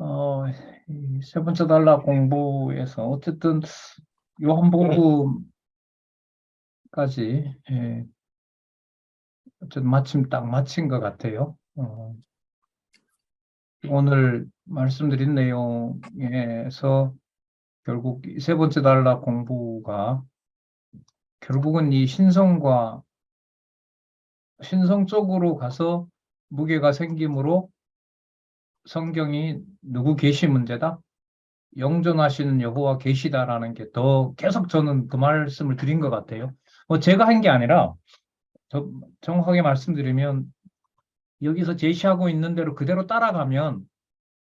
어, 이 세 번째 단락 공부에서 어쨌든 요한복음까지 어쨌든 마침 딱 마친 것 같아요. 오늘 말씀드린 내용에서 결국 이 세 번째 단락 공부가 결국은 이 신성 쪽으로 가서 무게가 생기므로 성경이 누구 계시 문제다? 영존하시는 여호와 계시다라는 게 더 계속 저는 그 말씀을 드린 것 같아요. 제가 한 게 아니라 정확하게 말씀드리면 여기서 제시하고 있는 대로 그대로 따라가면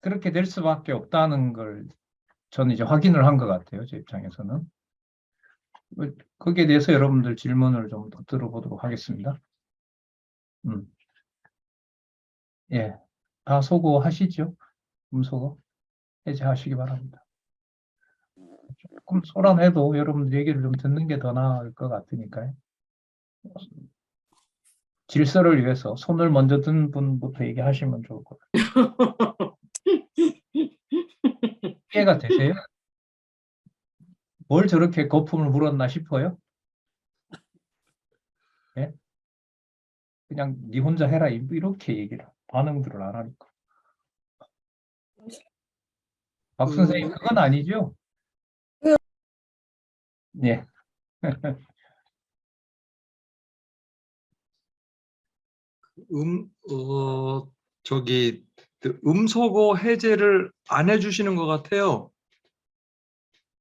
그렇게 될 수밖에 없다는 걸 저는 이제 확인을 한 것 같아요. 제 입장에서는. 거기에 대해서 여러분들 질문을 좀 더 들어보도록 하겠습니다. 예. 다 소거하시죠? 소거 해제하시기 바랍니다. 조금 소란해도 여러분들 얘기를 좀 듣는 게 더 나을 것 같으니까요. 질서를 위해서 손을 먼저 든 분부터 얘기하시면 좋을 것 같아요. 이해가 되세요? 뭘 저렇게 거품을 물었나 싶어요? 예? 그냥 네 혼자 해라 이렇게 얘기를 반응들을 안 하니까. 박 선생님 그건 아니죠? 예. 저기 음소거 해제를 안 해주시는 것 같아요.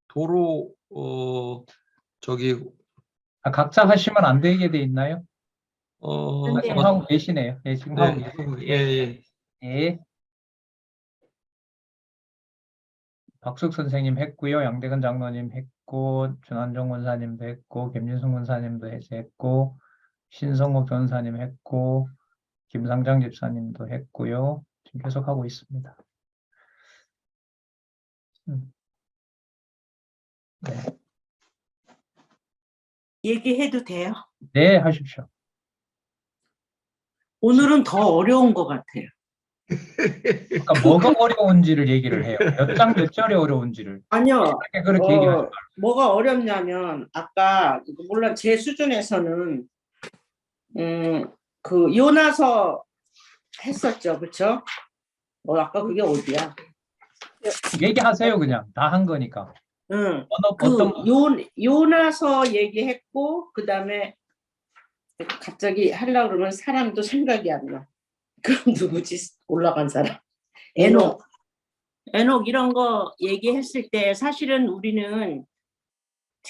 도로 저기 각자 하시면 안 되게 돼 있나요? 지금 뭐, 하고 계시네요. 예, 지금 하고 계세요. 예. 예. 박숙 선생님 했고요. 양대근 장로님 했고, 전한종 권사님도 했고, 김진승 권사님도 했고, 신성욱 변사님 했고, 김상장 집사님도 했고요. 지금 계속 하고 있습니다. 네. 얘기해도 돼요? 네, 하십시오. 오늘은 더 어려운 것 같아요. 그러니까 뭐가 어려운지를 얘기를 해요. 몇 장 몇 절이 어려운지를. 아니요. 그렇게 얘기하지 말고. 뭐가 어렵냐면 아까 물론 제 수준에서는 그 요나서 했었죠, 그렇죠? 아까 그게 어디야? 얘기하세요, 그냥. 다 한 거니까. 응. 어떤 요나서 얘기했고 그다음에 갑자기 하려고 그러면 사람도 생각이 안 나. 그럼 누구지? 올라간 사람. 에녹 이런 거 얘기했을 때 사실은 우리는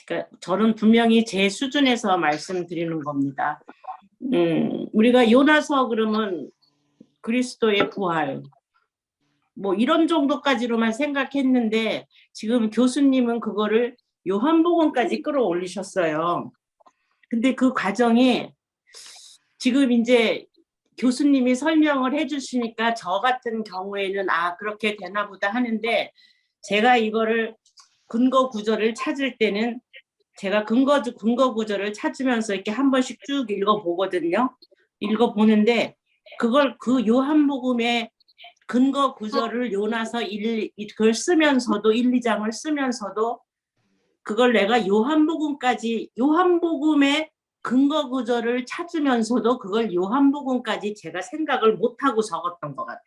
그러니까 저는 분명히 제 수준에서 말씀드리는 겁니다. 우리가 요나서 그러면 그리스도의 부활 뭐 이런 정도까지로만 생각했는데 지금 교수님은 그거를 요한복음까지 끌어올리셨어요. 근데 그 과정이 지금 이제 교수님이 설명을 해주시니까 저 같은 경우에는 그렇게 되나 보다 하는데 제가 이거를 근거 구절을 찾을 때는 제가 근거 구절을 찾으면서 이렇게 한 번씩 쭉 읽어보거든요. 읽어보는데 그 요한복음의 근거 구절을 요나서 그걸 쓰면서도 1, 2장을 쓰면서도 그걸 내가 요한복음의 근거 구절을 찾으면서도 그걸 요한복음까지 제가 생각을 못하고 적었던 것 같아요.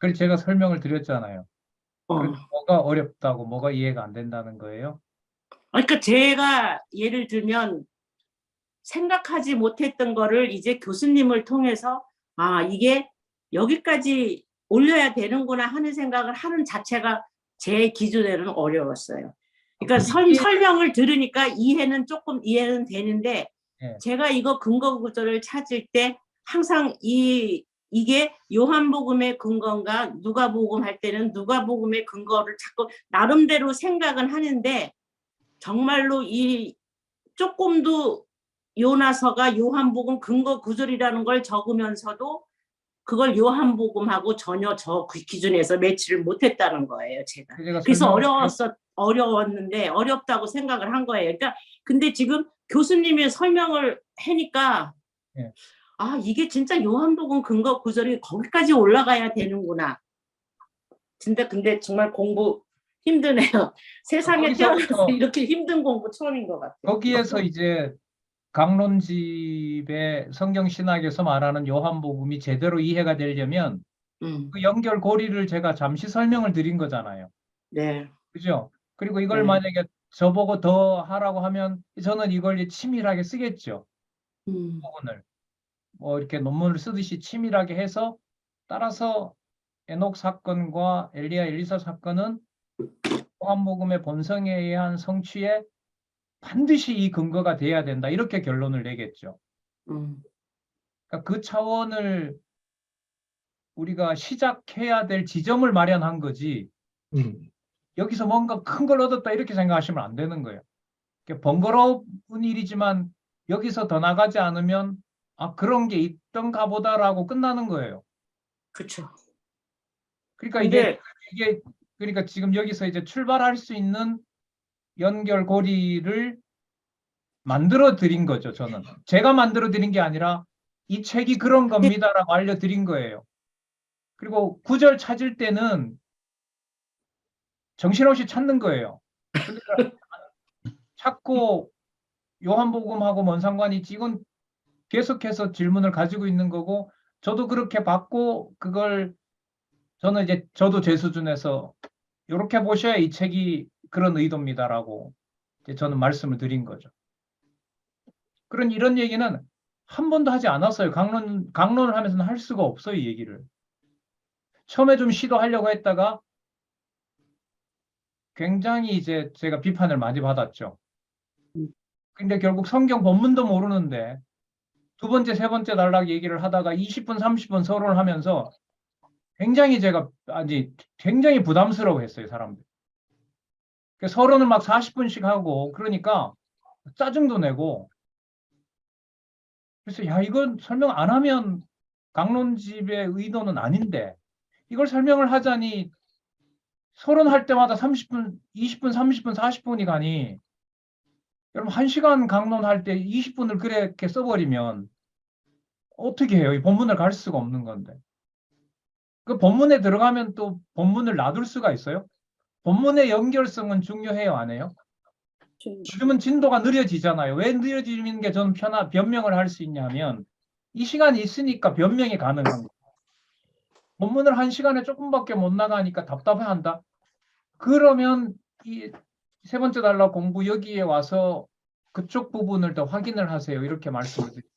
그래서 제가 설명을 드렸잖아요. 뭐가 어렵다고 뭐가 이해가 안 된다는 거예요? 그러니까 제가 예를 들면 생각하지 못했던 거를 이제 교수님을 통해서 이게 여기까지 올려야 되는구나 하는 생각을 하는 자체가 제 기준에는 어려웠어요. 그러니까 설명을 들으니까 이해는 되는데 네. 제가 이거 근거 구절을 찾을 때 항상 이게 요한복음의 근거인가 누가복음 할 때는 누가복음의 근거를 자꾸 나름대로 생각은 하는데 정말로 조금도 요나서가 요한복음 근거 구절이라는 걸 적으면서도 그걸 요한복음하고 전혀 저 기준에서 매치를 못했다는 거예요, 제가. 그래서 어려웠는데 어렵다고 생각을 한 거예요. 그러니까 근데 지금 교수님이 설명을 하니까 네. 이게 진짜 요한복음 근거 구절이 거기까지 올라가야 되는구나. 진짜 근데 정말 공부 힘드네요. 세상에 거기서부터- 태어나서 이렇게 힘든 공부 처음인 것 같아요. 거기에서 이제 강론집의 성경 신학에서 말하는 요한복음이 제대로 이해가 되려면 그 연결고리를 제가 잠시 설명을 드린 거잖아요. 네. 그죠? 그리고 이걸 네. 만약에 저보고 더 하라고 하면 저는 이걸 치밀하게 쓰겠죠. 부분을. 뭐 이렇게 논문을 쓰듯이 치밀하게 해서 따라서 에녹 사건과 엘리야 엘리사 사건은 요한복음의 본성에 의한 성취에 반드시 이 근거가 돼야 된다. 이렇게 결론을 내겠죠. 그러니까 그 차원을 우리가 시작해야 될 지점을 마련한 거지. 음. 여기서 뭔가 큰 걸 얻었다 이렇게 생각하시면 안 되는 거예요. 번거로운 일이지만 여기서 더 나가지 않으면 아 그런 게 있던가 보다라고 끝나는 거예요. 그렇죠. 그러니까 근데 이게 그러니까 지금 여기서 이제 출발할 수 있는 연결고리를 만들어 드린 거죠, 저는. 제가 만들어 드린 게 아니라 이 책이 그런 겁니다라고 알려 드린 거예요. 그리고 구절 찾을 때는 정신없이 찾는 거예요. 그러니까 찾고 요한복음하고 뭔 상관이 있지? 이건 계속해서 질문을 가지고 있는 거고 저도 그렇게 받고 그걸 저는 이제 저도 제 수준에서 이렇게 보셔야 이 책이 그런 의도입니다라고 이제 저는 말씀을 드린 거죠. 이런 얘기는 한 번도 하지 않았어요. 강론을 하면서는 할 수가 없어요, 이 얘기를. 처음에 좀 시도하려고 했다가 굉장히 이제 제가 비판을 많이 받았죠. 근데 결국 성경 본문도 모르는데 두 번째, 세 번째 단락 얘기를 하다가 20분, 30분 서론을 하면서 굉장히 제가 굉장히 부담스러워 했어요, 사람들. 서론을 막 40분씩 하고 그러니까 짜증도 내고 그래서 야, 이건 설명 안 하면 강론집의 의도는 아닌데 이걸 설명을 하자니 서론할 때마다 30분, 20분, 30분, 40분이 가니 여러분 1시간 강론할 때 20분을 그렇게 써버리면 어떻게 해요? 이 본문을 갈 수가 없는 건데. 그 본문에 들어가면 또 본문을 놔둘 수가 있어요? 본문의 연결성은 중요해요, 안 해요? 요즘은 진도가 느려지잖아요. 왜 느려지는 게 저는 변명을 할 수 있냐면 이 시간이 있으니까 변명이 가능한 거예요. 본문을 1시간에 조금밖에 못 나가니까 답답해한다. 그러면 이 세 번째 단락 공부 여기에 와서 그쪽 부분을 더 확인을 하세요. 이렇게 말씀을 드립니다.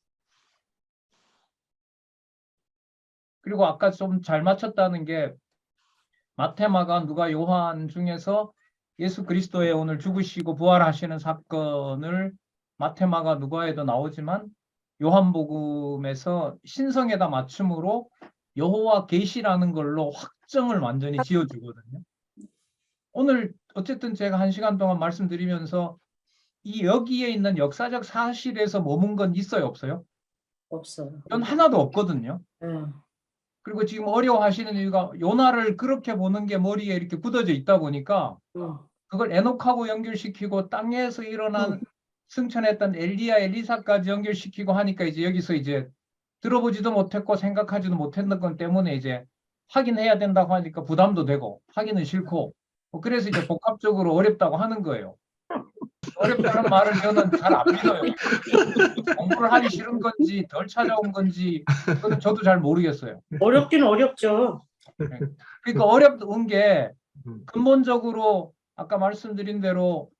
그리고 아까 좀 잘 맞췄다는 게 마태, 마가, 누가, 요한 중에서 예수 그리스도의 오늘 죽으시고 부활하시는 사건을 마태, 마가, 누가에도 나오지만 요한복음에서 신성에다 맞춤으로 여호와 계시라는 걸로 확정을 완전히 지어주거든요. 오늘 어쨌든 제가 1시간 동안 말씀드리면서 이 여기에 있는 역사적 사실에서 머문 건 있어요, 없어요? 없어요. 전 하나도 없거든요. 그리고 지금 어려워하시는 이유가 요나를 그렇게 보는 게 머리에 이렇게 굳어져 있다 보니까 그걸 에녹하고 연결시키고 땅에서 일어난 승천했던 엘리야, 엘리사까지 연결시키고 하니까 이제 여기서 이제 들어보지도 못했고 생각하지도 못했던 것 때문에 이제 확인해야 된다고 하니까 부담도 되고 하기는 싫고 그래서 이제 복합적으로 어렵다고 하는 거예요. 어렵다는 말을 저는 잘 안 믿어요. 공부를 하기 싫은 건지 덜 찾아온 건지 그건 저도 잘 모르겠어요. 어렵긴 어렵죠. 그러니까 어려운 게 근본적으로 아까 말씀드린 대로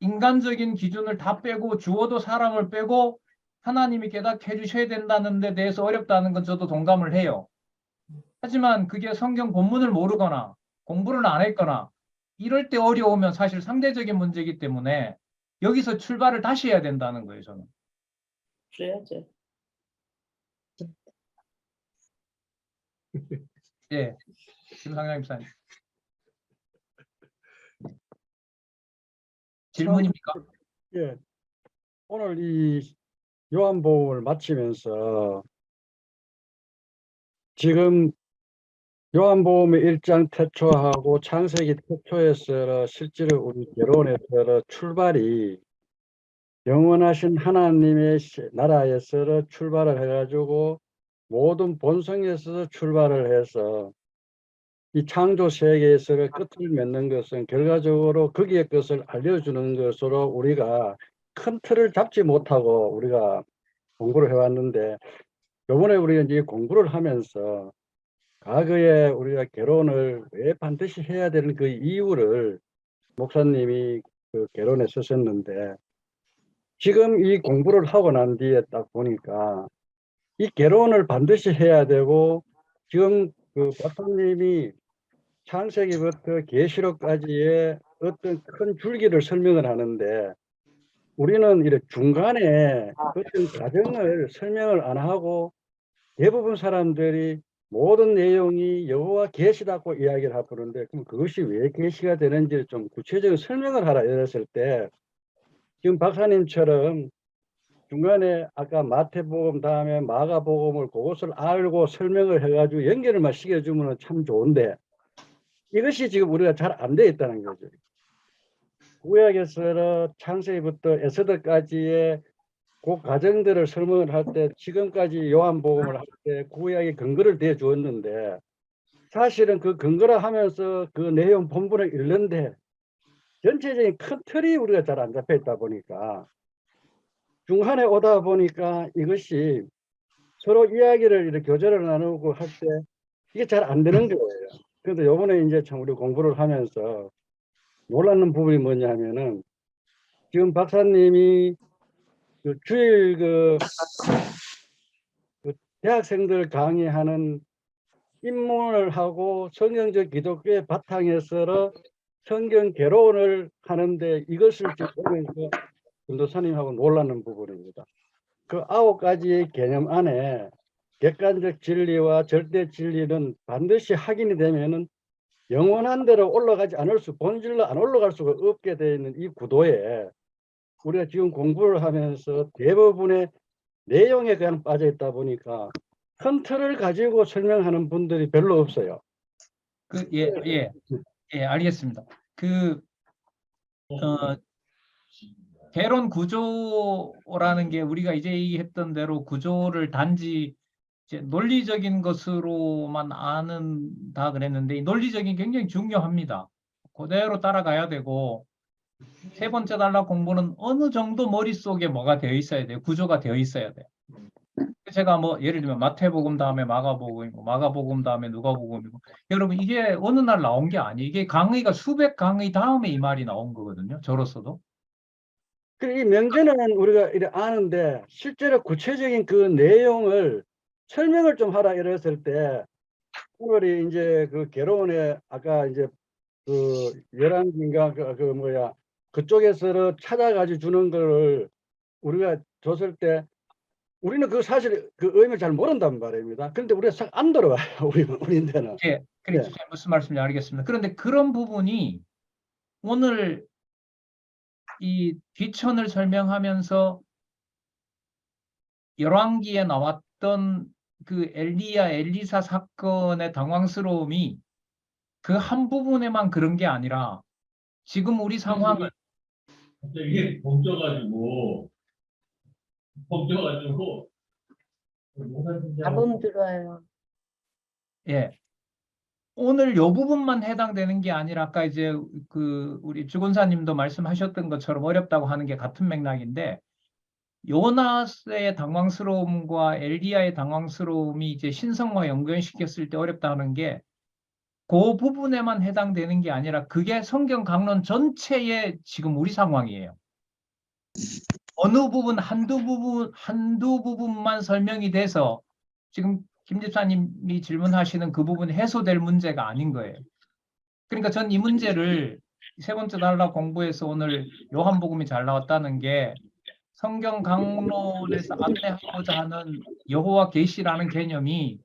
인간적인 기준을 다 빼고 주어도 사람을 빼고 하나님이 깨닫게 해주셔야 된다는 데 대해서 어렵다는 건 저도 동감을 해요. 하지만 그게 성경 본문을 모르거나 공부를 안 했거나 이럴 때 어려우면 사실 상대적인 문제이기 때문에 여기서 출발을 다시 해야 된다는 거예요, 저는. 그래야죠. 예, 김상장 입사님. 질문입니까? 예. 오늘 이 요한복음을 마치면서 지금 요한복음의 1장 태초하고 창세기 태초에서 실제로 우리 개론에서 출발이 영원하신 하나님의 나라에서 출발을 해가지고 모든 본성에서 출발을 해서 이 창조 세계에서의 끝을 맺는 것은 결과적으로 거기에 것을 알려주는 것으로 우리가 큰 틀을 잡지 못하고 우리가 공부를 해왔는데, 요번에 우리가 이제 공부를 하면서 과거에 우리가 결혼을 왜 반드시 해야 되는 그 이유를 목사님이 그 결혼에 쓰셨는데, 지금 이 공부를 하고 난 뒤에 딱 보니까 이 결혼을 반드시 해야 되고, 지금 그 박사님이 창세기부터 계시록까지의 어떤 큰 줄기를 설명을 하는데, 우리는 이렇게 중간에 어떤 과정을 설명을 안 하고 대부분 사람들이 모든 내용이 여호와 계시다고 이야기를 하는데, 그럼 그것이 왜 계시가 되는지 좀 구체적인 설명을 하라 이랬을 때, 지금 박사님처럼 중간에 아까 마태복음 다음에 마가복음을 그것을 알고 설명을 해가지고 연결을만 시켜주면 참 좋은데, 이것이 지금 우리가 잘 안 돼 있다는 거죠. 구약에서 창세기부터 에스더까지의 그 과정들을 설명을 할 때, 지금까지 요한복음을 할 때 구약의 근거를 대 주었는데, 사실은 그 근거라 하면서 그 내용 본문을 읽는데 전체적인 큰 틀이 우리가 잘 안 잡혀 있다 보니까, 중간에 오다 보니까 이것이 서로 이야기를 이렇게 교제를 나누고 할 때 이게 잘 안 되는 거예요. 그런데 요번에 이제 참 우리 공부를 하면서 놀라는 부분이 뭐냐면은, 지금 박사님이 그 주일 그 대학생들 강의하는 입문을 하고 성경적 기독교의 바탕에서 성경 개론을 하는데, 이것을 지금 보면서 전도사님하고 놀라는 부분입니다. 그 9가지의 개념 안에 객관적 진리와 절대 진리는 반드시 확인이 되면은 영원한 대로 올라가지 않을 수, 본질로 안 올라갈 수가 없게 되어 있는 이 구도에, 우리가 지금 공부를 하면서 대부분의 내용에 그냥 빠져 있다 보니까 큰 틀을 가지고 설명하는 분들이 별로 없어요. 알겠습니다. 개론 구조라는 게 우리가 이제 얘기했던 대로 구조를 단지 이제 논리적인 것으로만 아는다 그랬는데, 이 논리적인 게 굉장히 중요합니다. 그대로 따라가야 되고, 세 번째 단락 공부는 어느 정도 머릿속에 뭐가 되어 있어야 돼요. 구조가 되어 있어야 돼요. 제가 뭐 예를 들면 마태복음 다음에 마가복음이고 마가복음 다음에 누가복음이고, 여러분 이게 어느 날 나온 게 아니에요. 이게 강의가 수백 강의 다음에 이 말이 나온 거거든요. 저로서도. 이 명제는 우리가 이래 아는데 실제로 구체적인 그 내용을 설명을 좀 하라 이랬을 때, 오늘이 이제 그 개론에 아까 이제 그 열왕기인가 그쪽에서 찾아가지고 주는 거를 우리가 줬을 때, 우리는 그 사실 그 의미를 잘 모른단 말입니다. 그런데 우리가 싹 안 들어와요. 우리한테는. 예, 그렇죠. 무슨 말씀인지 알겠습니다. 그런데 그런 부분이 오늘 이 뒤천을 설명하면서 열왕기에 나왔던 그 엘리야 엘리사 사건의 당황스러움이 그 한 부분에만 그런 게 아니라, 지금 우리 상황은 이게 멈춰가지고 자본 들어요. 예, 오늘 요 부분만 해당되는 게 아니라, 아까 이제 그 우리 주권사님도 말씀하셨던 것처럼 어렵다고 하는 게 같은 맥락인데, 요나스의 당황스러움과 엘리야의 당황스러움이 이제 신성과 연결시켰을 때 어렵다는 게 그 부분에만 해당되는 게 아니라, 그게 성경 강론 전체의 지금 우리 상황이에요. 어느 부분, 한두 부분만 설명이 돼서 지금 김 집사님이 질문하시는 그 부분이 해소될 문제가 아닌 거예요. 그러니까 전 이 문제를 세 번째 단락 공부에서 오늘 요한복음이 잘 나왔다는 게, 성경 강론에서 안내하고자 하는 여호와 계시라는 개념이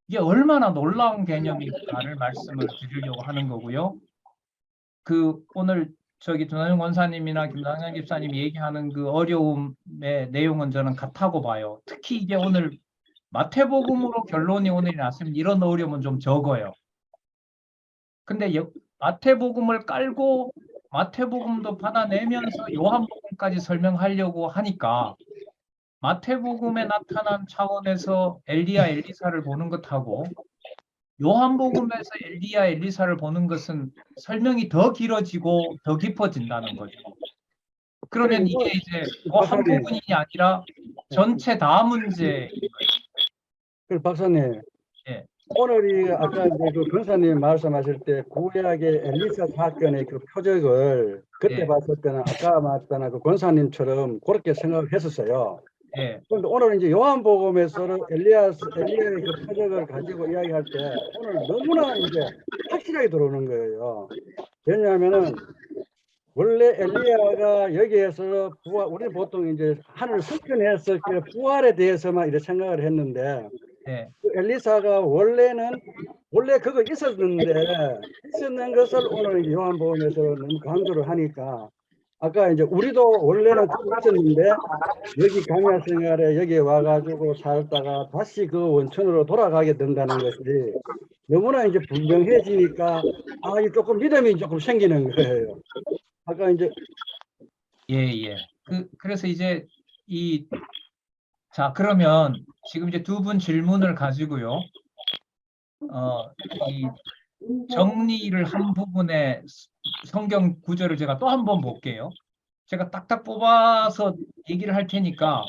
이게 얼마나 놀라운 개념인가를 말씀을 드리려고 하는 거고요. 그 오늘 저기 전하영 원사님이나 김상현 집사님이 얘기하는 그 어려움의 내용은 저는 같다고 봐요. 특히 이게 오늘 마태복음으로 결론이 오늘 났으면 이런 어려움은 좀 적어요. 근데 마태복음을 깔고 마태복음도 받아내면서 요한복음까지 설명하려고 하니까, 마태복음에 나타난 차원에서 엘리야 엘리사를 보는 것하고 요한복음에서 엘리야, 엘리사를 보는 것은 설명이 더 길어지고 더 깊어진다는 거죠. 그러면 이게 이제 뭐 한 박사님. 부분이 아니라 전체 다 문제. 그 박사님, 예. 오늘이 아까 이제 그 권사님 말씀하실 때 구약의 엘리사 사건의 그 표적을 그때 예. 봤을 때는 아까 말했던 그 권사님처럼 그렇게 생각했었어요. 예. 그런데 오늘 이제 요한복음에서는 엘리야의 그 표적을 가지고 이야기할 때 오늘 너무나 이제 확실하게 들어오는 거예요. 왜냐하면은 원래 엘리야가 여기에서 부활, 우리는 보통 이제 하늘 승천했을 때 부활에 대해서만 이렇게 생각을 했는데 예. 그 엘리사가 원래 그거 있었는 것을 오늘 이제 요한복음에서 너무 강조를 하니까 아까 이제 우리도 원래는 그거 있었는데 여기 광야 생활에 여기 와가지고 살다가 다시 그 원천으로 돌아가게 된다는 것이 너무나 이제 분명해지니까 이 조금 믿음이 조금 생기는 거예요. 아까 이제 예. 그래서 이제 자, 그러면 지금 이제 두 분 질문을 가지고요. 이 정리를 한 부분의 성경 구절을 제가 또 한 번 볼게요. 제가 딱딱 뽑아서 얘기를 할 테니까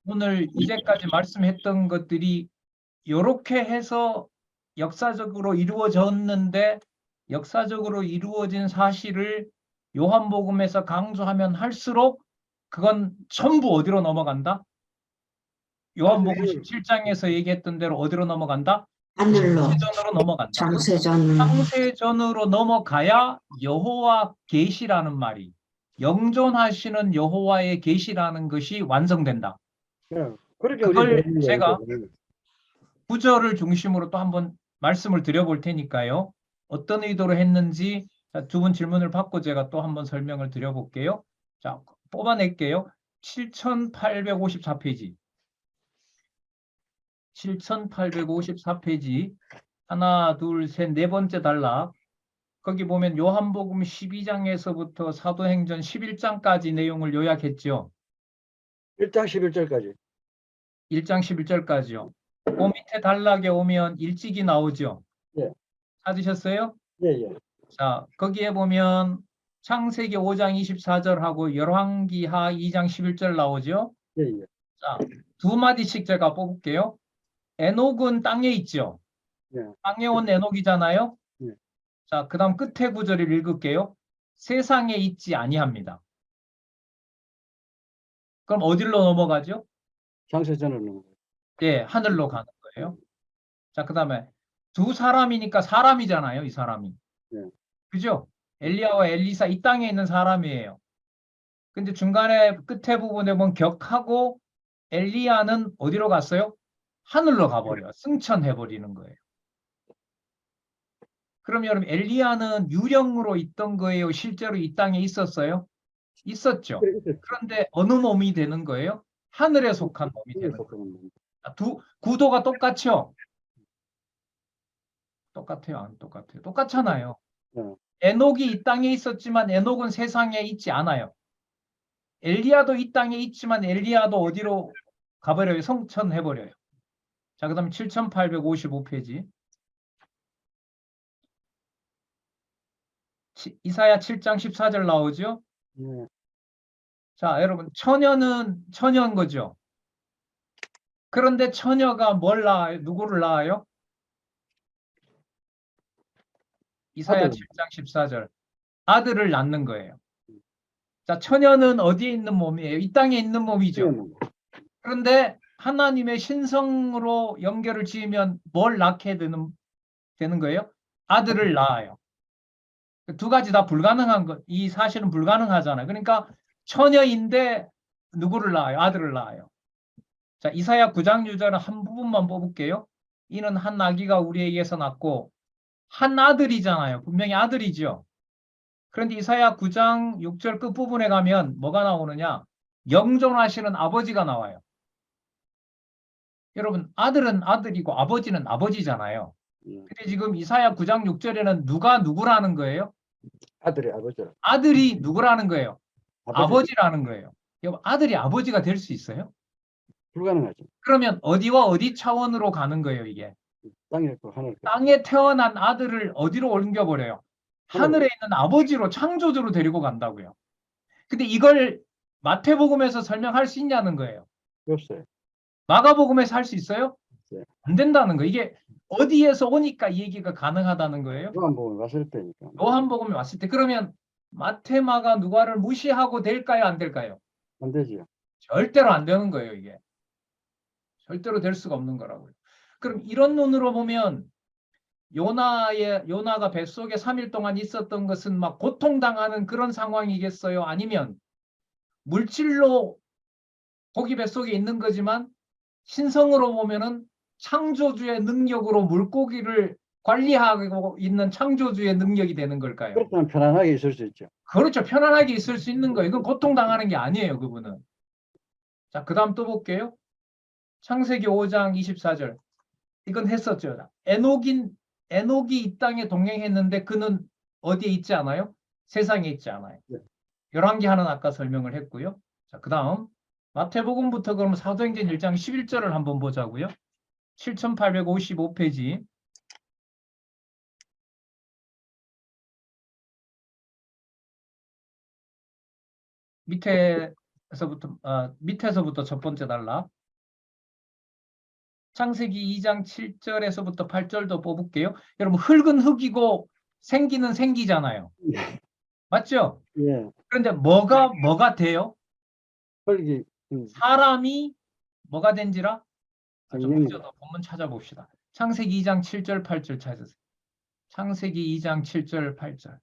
오늘 이제까지 말씀했던 것들이 이렇게 해서 역사적으로 이루어졌는데 역사적으로 이루어진 사실을 요한복음에서 강조하면 할수록 그건 전부 어디로 넘어간다? 요한복음 17장에서 얘기했던 대로 어디로 넘어간다? 하늘로 장세전으로 넘어간다. 장세전 장세전으로 넘어가야 여호와 계시라는 말이 영존하시는 여호와의 계시라는 것이 완성된다. 그렇게 그걸 우리 배우는 제가 거예요. 구절을 중심으로 또 한번 말씀을 드려볼 테니까요. 어떤 의도로 했는지 두 분 질문을 받고 제가 또 한번 설명을 드려볼게요. 자, 뽑아낼게요. 7854페이지. 7854페이지. 하나, 둘, 셋, 네 번째 단락. 거기 보면 요한복음 12장에서부터 사도행전 11장까지 내용을 요약했죠. 1장 11절까지. 1장 11절까지요. 그 밑에 단락에 오면 일찍이 나오죠. 예. 찾으셨어요? 예. 자, 거기에 보면 창세기 5장 24절하고 열왕기하 2장 11절 나오죠. 예. 자, 두 마디씩 제가 뽑을게요. 에녹은 땅에 있죠. 예. 땅에 온 에녹이잖아요. 예. 자, 그 다음 끝에 구절을 읽을게요. 세상에 있지 아니합니다. 그럼 어디로 넘어가죠? 장세전으로. 예, 하늘로 가는 거예요. 자, 그 다음에 두 사람이니까 사람이잖아요, 이 사람이. 예. 그죠? 엘리야와 엘리사 이 땅에 있는 사람이에요. 근데 중간에 끝에 부분에 보면 격하고 엘리야는 어디로 갔어요? 하늘로 가버려요. 승천해버리는 거예요. 그럼 여러분 엘리야는 유령으로 있던 거예요? 실제로 이 땅에 있었어요? 있었죠. 그런데 어느 몸이 되는 거예요? 하늘에 속한 몸이 되는 거예요. 구도가 똑같죠? 똑같아요? 안 똑같아요? 똑같잖아요. 에녹이 이 땅에 있었지만 에녹은 세상에 있지 않아요. 엘리야도 이 땅에 있지만 엘리야도 어디로 가버려요? 성천해버려요. 자, 그 다음에 7855페이지. 이사야 7장 14절 나오죠? 자, 여러분, 처녀는 처녀인 거죠. 그런데 처녀가 뭘 낳아요? 누구를 낳아요? 이사야 아들. 7장 14절. 아들을 낳는 거예요. 자, 처녀는 어디에 있는 몸이에요? 이 땅에 있는 몸이죠. 그런데 하나님의 신성으로 연결을 지으면 뭘 낳게 되는 거예요? 아들을 낳아요. 두 가지 다 불가능한 것, 이 사실은 불가능하잖아요. 그러니까 처녀인데 누구를 낳아요? 아들을 낳아요. 자, 이사야 9장 6절은 한 부분만 뽑을게요. 이는 한 아기가 우리에게서 낳고 한 아들이잖아요. 분명히 아들이죠. 그런데 이사야 9장 6절 끝부분에 가면 뭐가 나오느냐? 영존하시는 아버지가 나와요. 여러분, 아들은 아들이고 아버지는 아버지잖아요. 근데 지금 이사야 9장 6절에는 누가 누구라는 거예요? 아들이 아버지. 아들이 누구라는 거예요? 아버지라는 거예요. 여러분, 아들이 아버지가 될 수 있어요? 불가능하죠. 그러면 어디와 어디 차원으로 가는 거예요, 이게? 땅에 있고 하늘. 땅에 태어난 아들을 어디로 옮겨버려요? 하늘에 있는 아버지로 창조주로 데리고 간다고요. 근데 이걸 마태복음에서 설명할 수 있냐는 거예요. 없어요. 마가복음에서 할 수 있어요? 네. 안 된다는 거. 이게 어디에서 오니까 이 얘기가 가능하다는 거예요. 요한복음 왔을 때니까. 요한복음에 왔을 때 그러면 마태, 마가, 누가를 무시하고 될까요? 안 될까요? 안 되지요. 절대로 안 되는 거예요, 이게. 절대로 될 수가 없는 거라고요. 그럼 이런 눈으로 보면 요나가 뱃속에 3일 동안 있었던 것은 막 고통당하는 그런 상황이겠어요? 아니면 물질로 고기 뱃속에 있는 거지만 신성으로 보면은 창조주의 능력으로 물고기를 관리하고 있는 창조주의 능력이 되는 걸까요? 그렇다면 편안하게 있을 수 있죠. 그렇죠. 편안하게 있을 수 있는 거예요. 이건 고통당하는 게 아니에요, 그분은. 자, 그 다음 또 볼게요. 창세기 5장 24절. 이건 했었죠. 에녹이 이 땅에 동행했는데 그는 어디에 있지 않아요? 세상에 있지 않아요. 네. 열왕기하는 아까 설명을 했고요. 자, 그 다음 마태복음부터 그러면 사도행전 1장 11절을 한번 보자고요. 7855페이지. 밑에서부터 첫 번째 단락. 창세기 2장 7절에서부터 8절도 뽑을게요. 여러분, 흙은 흙이고 생기는 생기잖아요. 맞죠? 예. 그런데 뭐가 돼요? 흙이 사람이 뭐가 된지라? 좀 생명이다. 먼저 본문 찾아봅시다. 창세기 2장 7절 8절 찾으세요. 창세기 2장 7절 8절.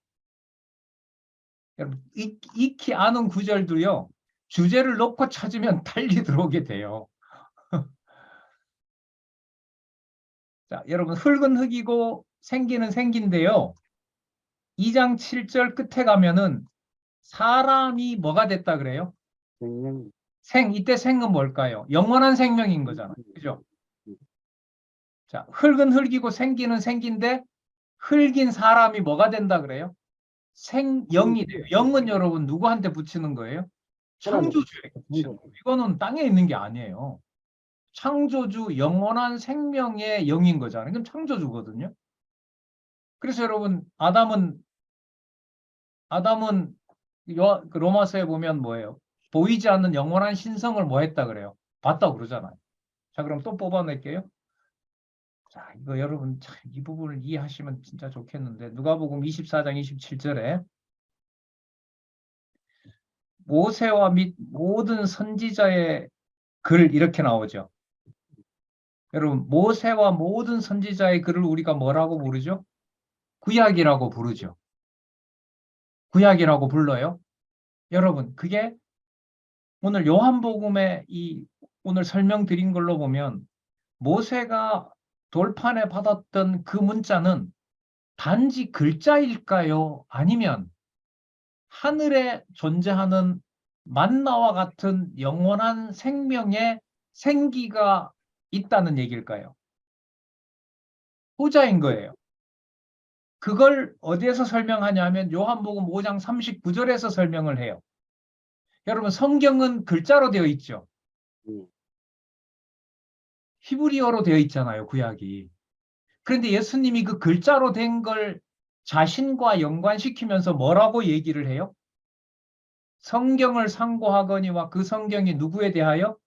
여러분, 익히 아는 구절도요. 주제를 놓고 찾으면 달리 들어오게 돼요. 자, 여러분, 흙은 흙이고 생기는 생긴데요. 2장 7절 끝에 가면은 사람이 뭐가 됐다 그래요? 생명. 이때 생은 뭘까요? 영원한 생명인 거잖아요. 그죠? 자, 흙은 흙이고 생기는 생긴데 흙인 사람이 뭐가 된다 그래요? 영이 돼요. 영은 여러분 누구한테 붙이는 거예요? 창조주에게 붙이는 거예요. 이거는 땅에 있는 게 아니에요. 창조주 영원한 생명의 영인 거잖아요. 그럼 창조주거든요. 그래서 여러분 아담은 그 로마서에 보면 뭐예요? 보이지 않는 영원한 신성을 뭐 했다 그래요? 봤다 그러잖아요. 자, 그럼 또 뽑아낼게요. 자, 이거 여러분 참 이 부분을 이해하시면 진짜 좋겠는데 누가복음 24장 27절에 모세와 및 모든 선지자의 글 이렇게 나오죠. 여러분, 모세와 모든 선지자의 글을 우리가 뭐라고 부르죠? 구약이라고 부르죠. 구약이라고 불러요. 여러분, 그게 오늘 요한복음에 오늘 설명드린 걸로 보면 모세가 돌판에 받았던 그 문자는 단지 글자일까요? 아니면 하늘에 존재하는 만나와 같은 영원한 생명의 생기가 있다는 얘기일까요? 후자인 거예요. 그걸 어디에서 설명하냐면 요한복음 5장 39절에서 설명을 해요. 여러분, 성경은 글자로 되어 있죠. 히브리어로 되어 있잖아요, 구약이. 그런데 예수님이 그 글자로 된 걸 자신과 연관시키면서 뭐라고 얘기를 해요? 성경을 상고하거니와 그 성경이 누구에 대하여?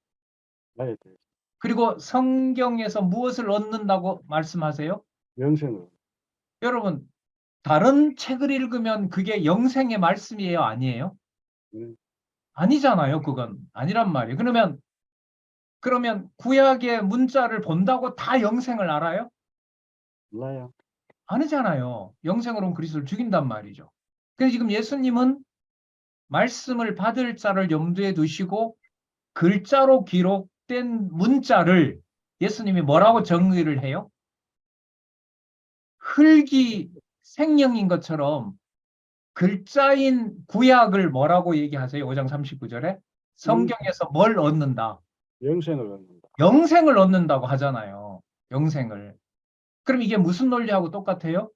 나에 대해 그리고 성경에서 무엇을 얻는다고 말씀하세요? 영생을. 여러분, 다른 책을 읽으면 그게 영생의 말씀이에요, 아니에요? 아니잖아요, 그건. 아니란 말이에요. 그러면 구약의 문자를 본다고 다 영생을 알아요? 몰라요. 아니잖아요. 영생으로는 그리스도를 죽인단 말이죠. 그래서 지금 예수님은 말씀을 받을 자를 염두에 두시고 글자로 기록된 문자를 예수님이 뭐라고 정의를 해요? 흙이 생명인 것처럼 글자인 구약을 뭐라고 얘기하세요? 5장 39절에 성경에서 뭘 얻는다? 영생을 얻는다. 영생을 얻는다고 하잖아요. 영생을. 그럼 이게 무슨 논리하고 똑같아요?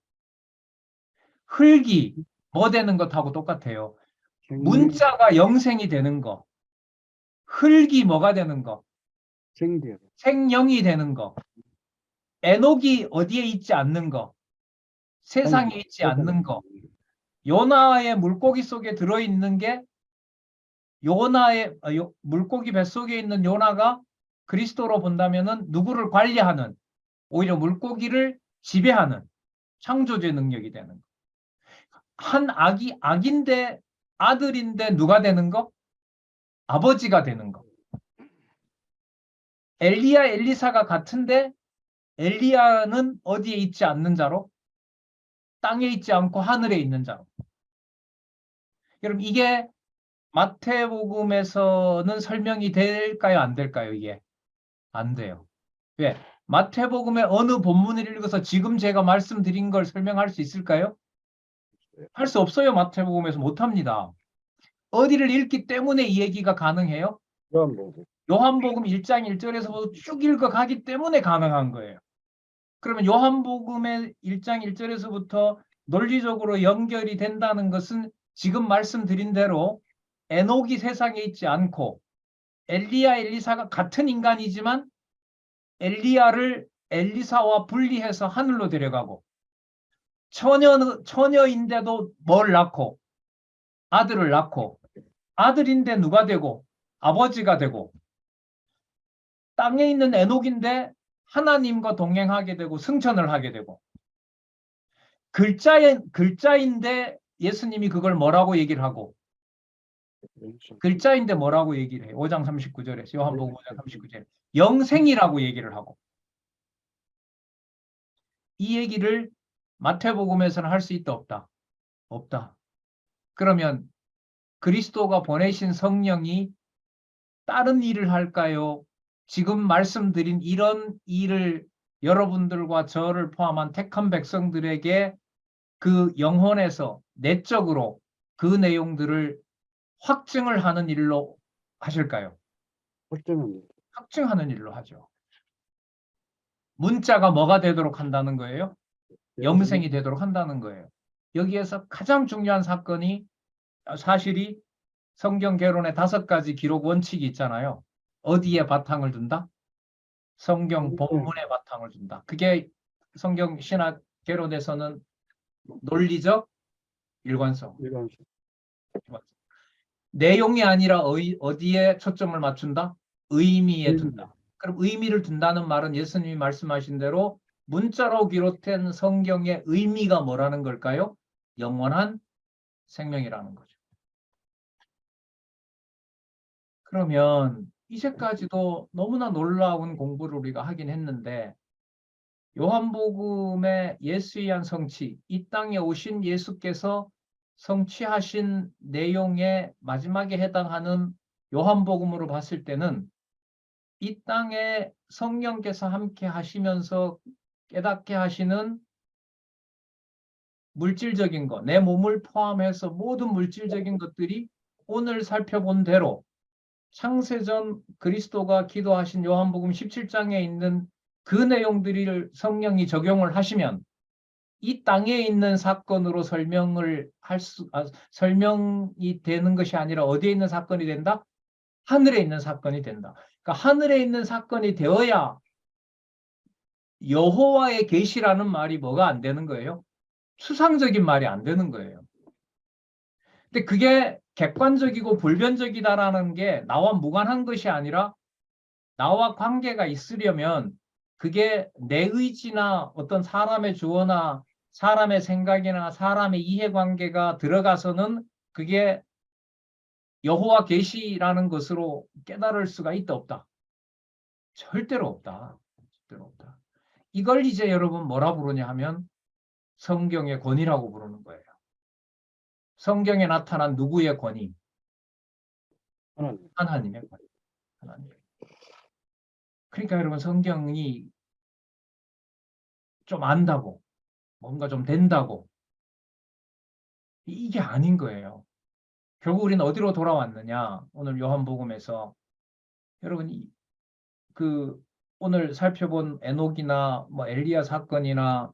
흙이 뭐 되는 것하고 똑같아요. 문자가 영생이 되는 거. 흙이 뭐가 되는 거? 생기가 생명이 되는 거. 에녹이 어디에 있지 않는 거, 세상에 있지 않는 거, 요나의 물고기 속에 들어있는 게 물고기 뱃속에 있는 요나가 그리스도로 본다면은 누구를 관리하는, 오히려 물고기를 지배하는 창조주의 능력이 되는 거. 한 악인데 아들인데 누가 되는 거? 아버지가 되는 거. 엘리야, 엘리사가 같은데 엘리야는 어디에 있지 않는 자로? 땅에 있지 않고 하늘에 있는 자로. 여러분, 이게 마태복음에서는 설명이 될까요? 안 될까요? 이게 안 돼요. 왜? 마태복음의 어느 본문을 읽어서 지금 제가 말씀드린 걸 설명할 수 있을까요? 할 수 없어요. 마태복음에서 못합니다. 어디를 읽기 때문에 이 얘기가 가능해요? 요한복음 1장 1절에서 쭉 읽어가기 때문에 가능한 거예요. 그러면 요한복음의 1장 1절에서부터 논리적으로 연결이 된다는 것은 지금 말씀드린 대로 에녹이 세상에 있지 않고 엘리야, 엘리사가 같은 인간이지만 엘리야를 엘리사와 분리해서 하늘로 데려가고 처녀인데도 뭘 낳고 아들을 낳고 아들인데 누가 되고 아버지가 되고 땅에 있는 에녹인데 하나님과 동행하게 되고 승천을 하게 되고 글자인데 예수님이 그걸 뭐라고 얘기를 하고 글자인데 뭐라고 얘기를 해요? 5장 39절에 요한복음 5장 39절에 영생이라고 얘기를 하고 이 얘기를 마태복음에서는 할 수 있다 없다? 없다. 그러면 그리스도가 보내신 성령이 다른 일을 할까요? 지금 말씀드린 이런 일을 여러분들과 저를 포함한 택한 백성들에게 그 영혼에서 내적으로 그 내용들을 확증을 하는 일로 하실까요? 확증하는 일로 하죠. 문자가 뭐가 되도록 한다는 거예요? 영생이 되도록 한다는 거예요. 여기에서 가장 중요한 사실이 성경 개론의 5가지 기록 원칙이 있잖아요. 어디에 바탕을 둔다? 성경 본문에 바탕을 둔다. 그게 성경 신학 개론에서는 논리적 일관성. 내용이 아니라 어디에 초점을 맞춘다? 의미에 둔다. 그럼 의미를 둔다는 말은 예수님이 말씀하신 대로 문자로 기록된 성경의 의미가 뭐라는 걸까요? 영원한 생명이라는 거죠. 그러면 이제까지도 너무나 놀라운 공부를 우리가 하긴 했는데 요한복음의 예수에 의한 성취, 이 땅에 오신 예수께서 성취하신 내용의 마지막에 해당하는 요한복음으로 봤을 때는 이 땅에 성령께서 함께 하시면서 깨닫게 하시는 물질적인 것, 내 몸을 포함해서 모든 물질적인 것들이 오늘 살펴본 대로 창세전 그리스도가 기도하신 요한복음 17장에 있는 그 내용들을 성령이 적용을 하시면 이 땅에 있는 사건으로 설명이 되는 것이 아니라 어디에 있는 사건이 된다? 하늘에 있는 사건이 된다. 그러니까 하늘에 있는 사건이 되어야 여호와의 계시라는 말이 뭐가 안 되는 거예요? 추상적인 말이 안 되는 거예요. 근데 그게 객관적이고 불변적이다라는 게 나와 무관한 것이 아니라 나와 관계가 있으려면 그게 내 의지나 어떤 사람의 주어나 사람의 생각이나 사람의 이해관계가 들어가서는 그게 여호와 계시라는 것으로 깨달을 수가 있다 없다? 절대로 없다. 절대로 없다. 이걸 이제 여러분 뭐라 부르냐 하면 성경의 권위라고 부르는 거예요. 성경에 나타난 누구의 권위? 하나님의 권위. 하나님. 그러니까 여러분 성경이 좀 안다고 뭔가 좀 된다고 이게 아닌 거예요. 결국 우리는 어디로 돌아왔느냐? 오늘 요한복음에서 여러분 오늘 살펴본 에녹이나 뭐 엘리야 사건이나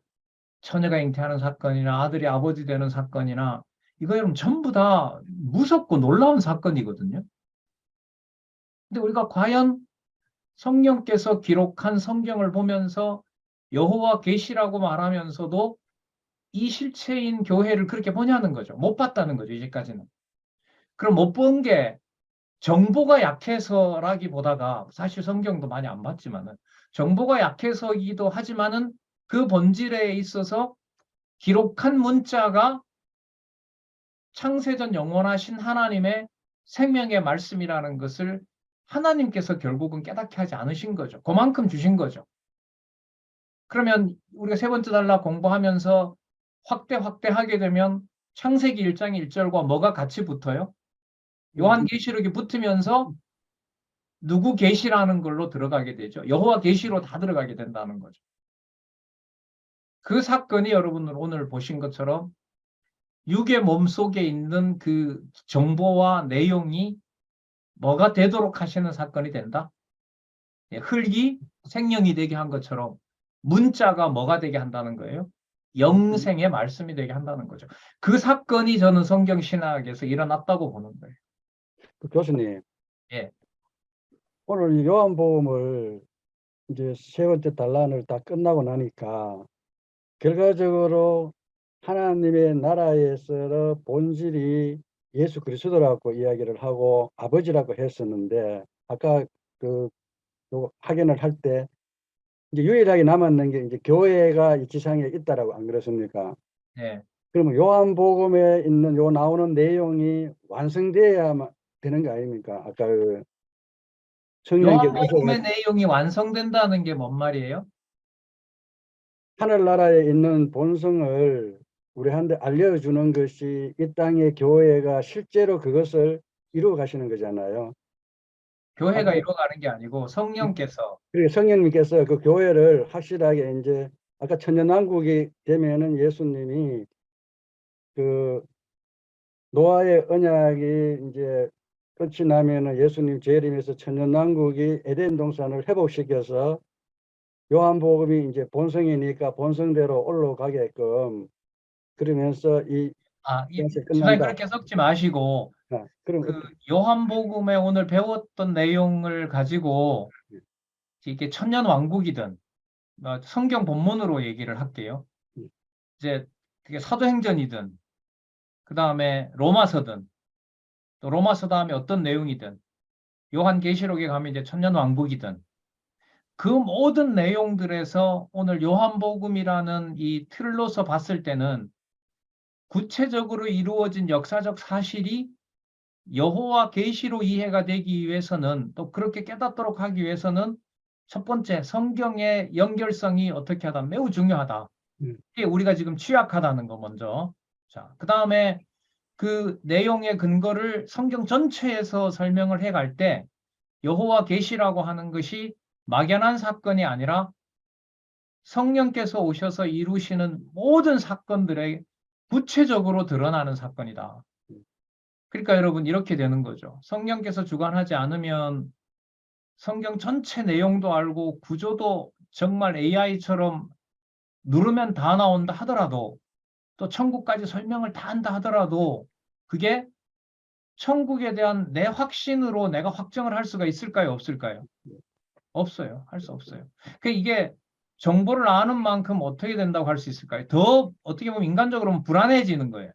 처녀가 잉태하는 사건이나 아들이 아버지 되는 사건이나 이거 여러분 전부 다 무섭고 놀라운 사건이거든요. 근데 우리가 과연 성령께서 기록한 성경을 보면서 여호와 계시라고 말하면서도 이 실체인 교회를 그렇게 보냐는 거죠. 못 봤다는 거죠, 이제까지는. 그럼 못 본 게 정보가 약해서라기보다가 사실 성경도 많이 안 봤지만은 정보가 약해서이기도 하지만은 그 본질에 있어서 기록한 문자가 창세전 영원하신 하나님의 생명의 말씀이라는 것을 하나님께서 결국은 깨닫게 하지 않으신 거죠. 그만큼 주신 거죠. 그러면 우리가 세 번째 단락 공부하면서 확대하게 되면 창세기 1장 1절과 뭐가 같이 붙어요? 요한계시록이 붙으면서 누구 계시라는 걸로 들어가게 되죠. 여호와 계시로 다 들어가게 된다는 거죠. 그 사건이 여러분들 오늘 보신 것처럼 육의 몸 속에 있는 그 정보와 내용이 뭐가 되도록 하시는 사건이 된다. 흙이 생명이 되게 한 것처럼 문자가 뭐가 되게 한다는 거예요? 영생의 말씀이 되게 한다는 거죠. 그 사건이 저는 성경 신학에서 일어났다고 보는 거예요. 그 교수님, 예. 오늘 이 요한복음을 이제 세 번째 단란을 다 끝나고 나니까 결과적으로 하나님의 나라에서 본질이 예수 그리스도라고 이야기를 하고 아버지라고 했었는데 아까 요 확인을 할 때 이제 유일하게 남았는 게 이제 교회가 이 지상에 있다라고 안 그렇습니까? 예. 그러면 요한복음에 있는 요 나오는 내용이 완성돼야만 되는 거 아닙니까? 아까 그 요한복음의 성령께서 내용이 완성된다는 게 뭔 말이에요? 하늘나라에 있는 본성을 우리한테 알려주는 것이 이 땅의 교회가 실제로 그것을 이루어 가시는 거잖아요. 교회가 아까 이루어가는 게 아니고 성령께서 그리고 성령님께서 그 교회를 확실하게 이제 아까 천년왕국이 되면은 예수님이 그 노아의 언약이 이제 끝이 나면은 예수님 재림에서 천년왕국이 에덴 동산을 회복시켜서 요한복음이 이제 본성이니까 본성대로 올라가게끔 그러면서 이 시간이 집안에 끝난다. 그렇게 섞지 마시고 그럼 그 요한복음에 오늘 배웠던 내용을 가지고 이게 천년 왕국이든 성경 본문으로 얘기를 할게요. 이제 그게 사도행전이든 그 다음에 로마서든 또 로마서 다음에 어떤 내용이든 요한계시록에 가면 이제 천년 왕국이든 그 모든 내용들에서 오늘 요한복음이라는 이 틀로서 봤을 때는 구체적으로 이루어진 역사적 사실이 여호와 계시로 이해가 되기 위해서는 또 그렇게 깨닫도록 하기 위해서는 첫 번째 성경의 연결성이 어떻게 하다 매우 중요하다. 이게 우리가 지금 취약하다는 거 먼저. 자, 그 다음에 그 내용의 근거를 성경 전체에서 설명을 해갈 때 여호와 계시라고 하는 것이 막연한 사건이 아니라 성령께서 오셔서 이루시는 모든 사건들에 구체적으로 드러나는 사건이다. 그러니까 여러분 이렇게 되는 거죠. 성령께서 주관하지 않으면 성경 전체 내용도 알고 구조도 정말 AI처럼 누르면 다 나온다 하더라도 또 천국까지 설명을 다 한다 하더라도 그게 천국에 대한 내 확신으로 내가 확정을 할 수가 있을까요? 없을까요? 없어요. 할 수 없어요. 이게 정보를 아는 만큼 어떻게 된다고 할 수 있을까요? 더 어떻게 보면 인간적으로는 불안해지는 거예요.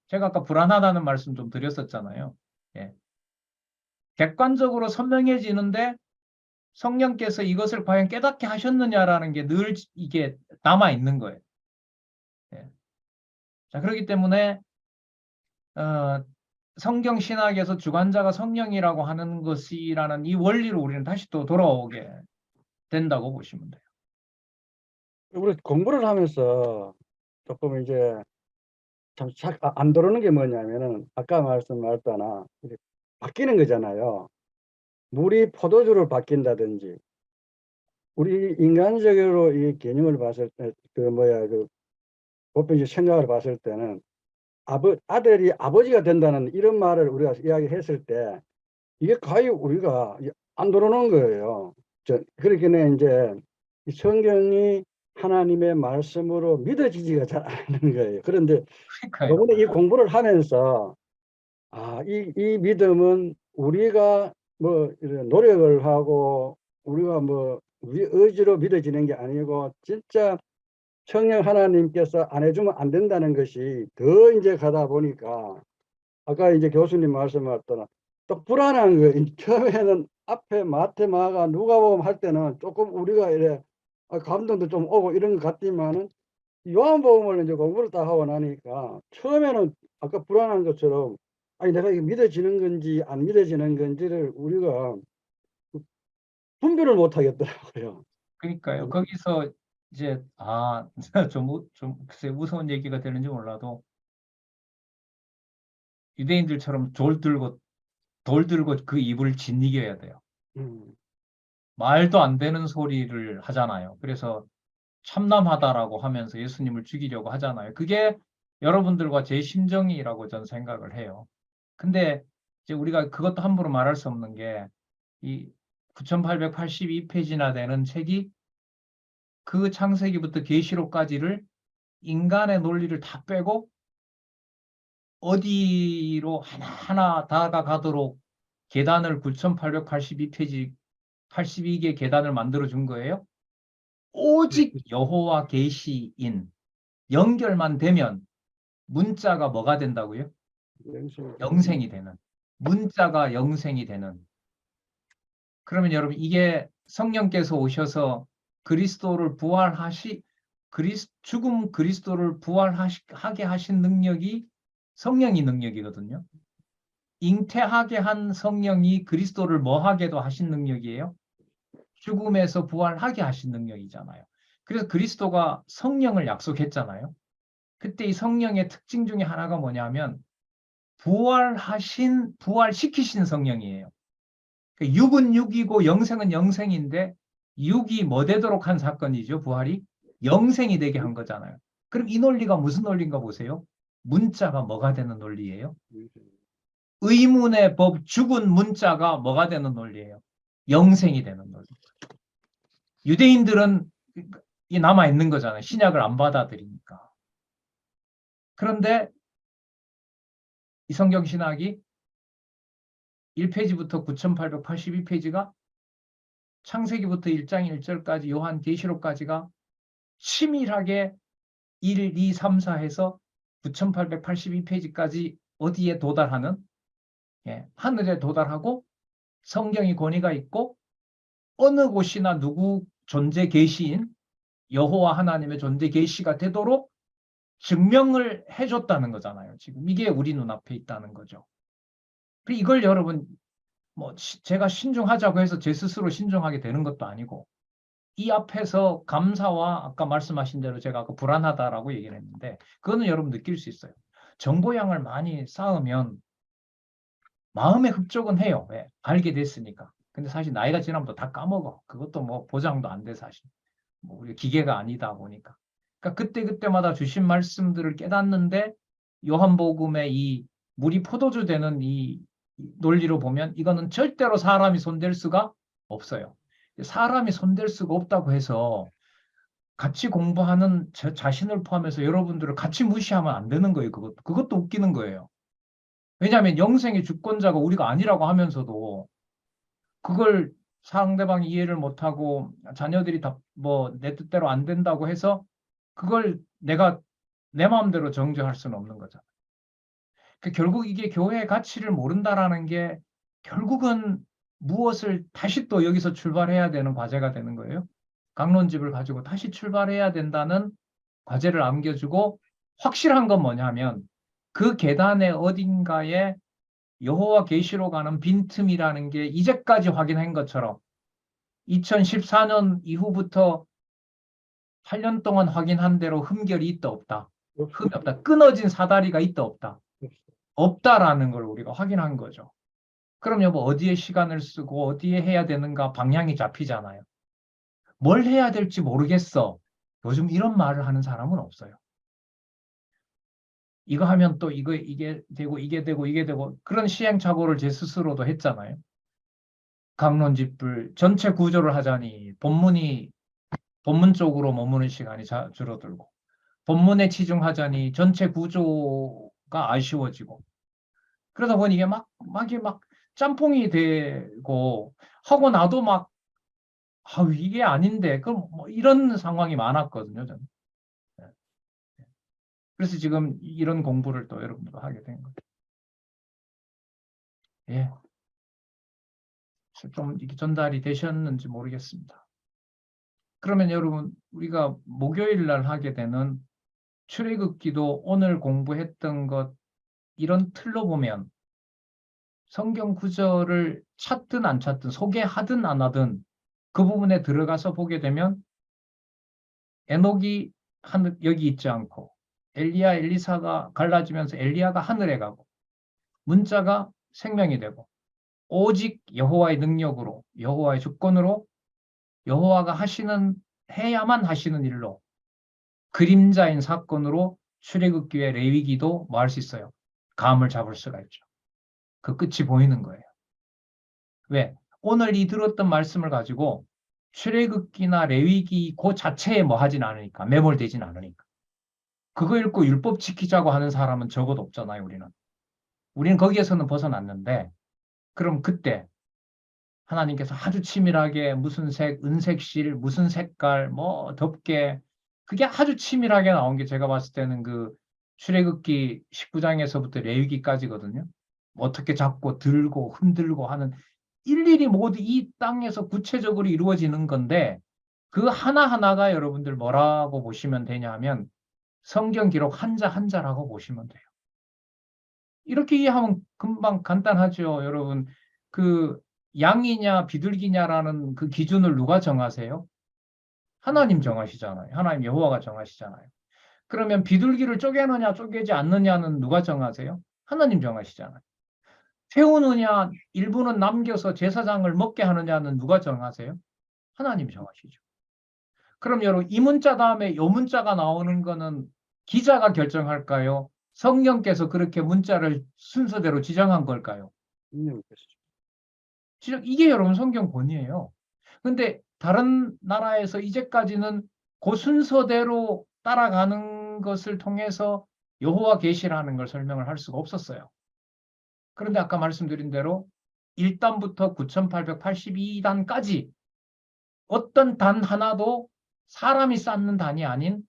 제가 아까 불안하다는 말씀 좀 드렸었잖아요. 예. 객관적으로 선명해지는데 성령께서 이것을 과연 깨닫게 하셨느냐라는 게 늘 이게 남아 있는 거예요. 예. 자, 그렇기 때문에 성경 신학에서 주관자가 성령이라고 하는 것이라는 이 원리로 우리는 다시 또 돌아오게 된다고 보시면 돼요. 우리 공부를 하면서 조금 이제 참 안 들어오는 게 뭐냐면은 아까 말씀하셨잖아. 바뀌는 거잖아요. 물이 포도주를 바뀐다든지 우리 인간적으로 이 개념을 봤을 때 보편적 생각을 봤을 때는 아들이 아버지가 된다는 이런 말을 우리가 이야기했을 때 이게 거의 우리가 안 들어오는 거예요. 그렇기는 이제 이 성경이 하나님의 말씀으로 믿어지지가 잘 않는 거예요. 그런데 그러니까요. 이번에 이 공부를 하면서 이 믿음은 우리가 뭐 이런 노력을 하고 우리가 뭐 우리 의지로 믿어지는 게 아니고 진짜 성령 하나님께서 안 해주면 안 된다는 것이 더 이제 가다 보니까 아까 이제 교수님 말씀하셨던 또 불안한 거예요. 처음에는 앞에 마테마가 누가복음 할 때는 조금 우리가 이래 감동도 좀 오고 이런 것 같지만은 요한복음을 이제 공부를 다 하고 나니까 처음에는 아까 불안한 것처럼 아니 내가 이게 믿어지는 건지 안 믿어지는 건지를 우리가 분별을 못 하겠더라고요. 그러니까요. 거기서 이제 좀 글쎄 무서운 얘기가 되는지 몰라도 유대인들처럼 돌 들고 그 입을 짓이겨야 돼요. 음, 말도 안 되는 소리를 하잖아요. 그래서 참남하다라고 하면서 예수님을 죽이려고 하잖아요. 그게 여러분들과 제 심정이라고 저는 생각을 해요. 근데 이제 우리가 그것도 함부로 말할 수 없는 게 이 9882페이지나 되는 책이 그 창세기부터 계시록까지를 인간의 논리를 다 빼고 어디로 하나하나 다가가도록 계단을 9882페이지 82개 계단을 만들어 준 거예요. 오직 여호와 계시인 연결만 되면 문자가 뭐가 된다고요? 영생이 되는. 문자가 영생이 되는. 그러면 여러분 이게 성령께서 오셔서 그리스도를 죽음 그리스도를 부활하게 하신 능력이 성령이 능력이거든요. 잉태하게 한 성령이 그리스도를 뭐하게도 하신 능력이에요. 죽음에서 부활하게 하신 능력이잖아요. 그래서 그리스도가 성령을 약속했잖아요. 그때 이 성령의 특징 중에 하나가 뭐냐면 부활시키신 성령이에요. 육은 육이고 영생은 영생인데 육이 뭐 되도록 한 사건이죠. 부활이 영생이 되게 한 거잖아요. 그럼 이 논리가 무슨 논리인가 보세요. 문자가 뭐가 되는 논리예요? 의문의 법 죽은 문자가 뭐가 되는 논리예요? 영생이 되는 논리. 유대인들은 이 남아 있는 거잖아요. 신약을 안 받아들이니까. 그런데 이 성경 신학이 1페이지부터 9882페이지가 창세기부터 1장 1절까지 요한계시록까지가 치밀하게 1, 2, 3, 4 해서 9882페이지까지 어디에 도달하는 하늘에 도달하고 성경이 권위가 있고 어느 곳이나 누구 존재 계시인 여호와 하나님의 존재 계시가 되도록 증명을 해줬다는 거잖아요. 지금 이게 우리 눈앞에 있다는 거죠. 이걸 여러분 제가 신중하자고 해서 제 스스로 신중하게 되는 것도 아니고 이 앞에서 감사와 아까 말씀하신 대로 제가 아까 불안하다라고 얘기를 했는데 그거는 여러분 느낄 수 있어요. 정보량을 많이 쌓으면 마음의 흡족은 해요. 왜? 알게 됐으니까. 근데 사실 나이가 지나면 다 까먹어. 그것도 뭐 보장도 안 돼 사실. 우리 기계가 아니다 보니까. 그러니까 그때마다 주신 말씀들을 깨닫는데 요한복음의 이 물이 포도주 되는 이 논리로 보면 이거는 절대로 사람이 손댈 수가 없어요. 사람이 손댈 수가 없다고 해서 같이 공부하는 저 자신을 포함해서 여러분들을 같이 무시하면 안 되는 거예요. 그것도 웃기는 거예요. 왜냐하면 영생의 주권자가 우리가 아니라고 하면서도 그걸 상대방이 이해를 못하고 자녀들이 다 내 뜻대로 안 된다고 해서 그걸 내가 내 마음대로 정죄할 수는 없는 거잖아요. 결국 이게 교회의 가치를 모른다라는 게 결국은 무엇을 다시 또 여기서 출발해야 되는 과제가 되는 거예요. 강론집을 가지고 다시 출발해야 된다는 과제를 안겨주고 확실한 건 뭐냐면 그 계단의 어딘가에 여호와 계시로 가는 빈틈이라는 게 이제까지 확인한 것처럼 2014년 이후부터 8년 동안 확인한 대로 흠결이 있다 없다. 흠이 없다. 끊어진 사다리가 있다 없다. 없다라는 걸 우리가 확인한 거죠. 그럼 여보 어디에 시간을 쓰고 어디에 해야 되는가 방향이 잡히잖아요. 뭘 해야 될지 모르겠어. 요즘 이런 말을 하는 사람은 없어요. 이거 하면 또 이게 되고 그런 시행착오를 제 스스로도 했잖아요. 강론집을 전체 구조를 하자니 본문 쪽으로 머무는 시간이 줄어들고 본문에 치중하자니 전체 구조가 아쉬워지고 그러다 보니 이게 막 짬뽕이 되고 하고 나도 막 아, 이게 아닌데, 그럼 뭐 이런 상황이 많았거든요, 저는. 예. 그래서 지금 이런 공부를 또 여러분들과 하게 된 거예요. 예. 그래서 좀 이게 전달이 되셨는지 모르겠습니다. 그러면 여러분, 우리가 목요일 날 하게 되는 출애굽기도 오늘 공부했던 것, 이런 틀로 보면 성경 구절을 찾든 안 찾든, 소개하든 안 하든 그 부분에 들어가서 보게 되면 에녹이 여기 있지 않고 엘리야, 엘리사가 갈라지면서 엘리야가 하늘에 가고 문자가 생명이 되고 오직 여호와의 능력으로, 여호와의 주권으로, 여호와가 해야만 하시는 일로, 그림자인 사건으로 출애굽기의 레위기도 뭐 할 수 있어요? 감을 잡을 수가 있죠. 그 끝이 보이는 거예요. 왜? 오늘 이 들었던 말씀을 가지고 출애굽기나 레위기 그 자체에 뭐 하진 않으니까, 매몰되진 않으니까. 그거 읽고 율법 지키자고 하는 사람은 적어도 없잖아요, 우리는. 우리는 거기에서는 벗어났는데, 그럼 그때 하나님께서 아주 치밀하게 무슨 색, 은색실, 무슨 색깔, 뭐 덮개, 그게 아주 치밀하게 나온 게 제가 봤을 때는 그 출애굽기 19장에서부터 레위기까지거든요. 어떻게 잡고 들고 흔들고 하는, 일일이 모두 이 땅에서 구체적으로 이루어지는 건데, 그 하나하나가 여러분들 뭐라고 보시면 되냐 하면 성경 기록 한자 한자라고 보시면 돼요. 이렇게 이해하면 금방 간단하죠, 여러분. 그 양이냐 비둘기냐라는 그 기준을 누가 정하세요? 하나님 정하시잖아요. 하나님 여호와가 정하시잖아요. 그러면 비둘기를 쪼개느냐 쪼개지 않느냐는 누가 정하세요? 하나님 정하시잖아요. 태우느냐 일부는 남겨서 제사장을 먹게 하느냐는 누가 정하세요? 하나님 정하시죠. 그럼 여러분, 이 문자 다음에 요 문자가 나오는 거는 기자가 결정할까요? 성령께서 그렇게 문자를 순서대로 지정한 걸까요? 이게 여러분 성경 본이에요. 근데 다른 나라에서 이제까지는 그 순서대로 따라가는 것을 통해서 여호와 계시라는 걸 설명을 할 수가 없었어요. 그런데 아까 말씀드린 대로 1단부터 9882단까지 어떤 단 하나도 사람이 쌓는 단이 아닌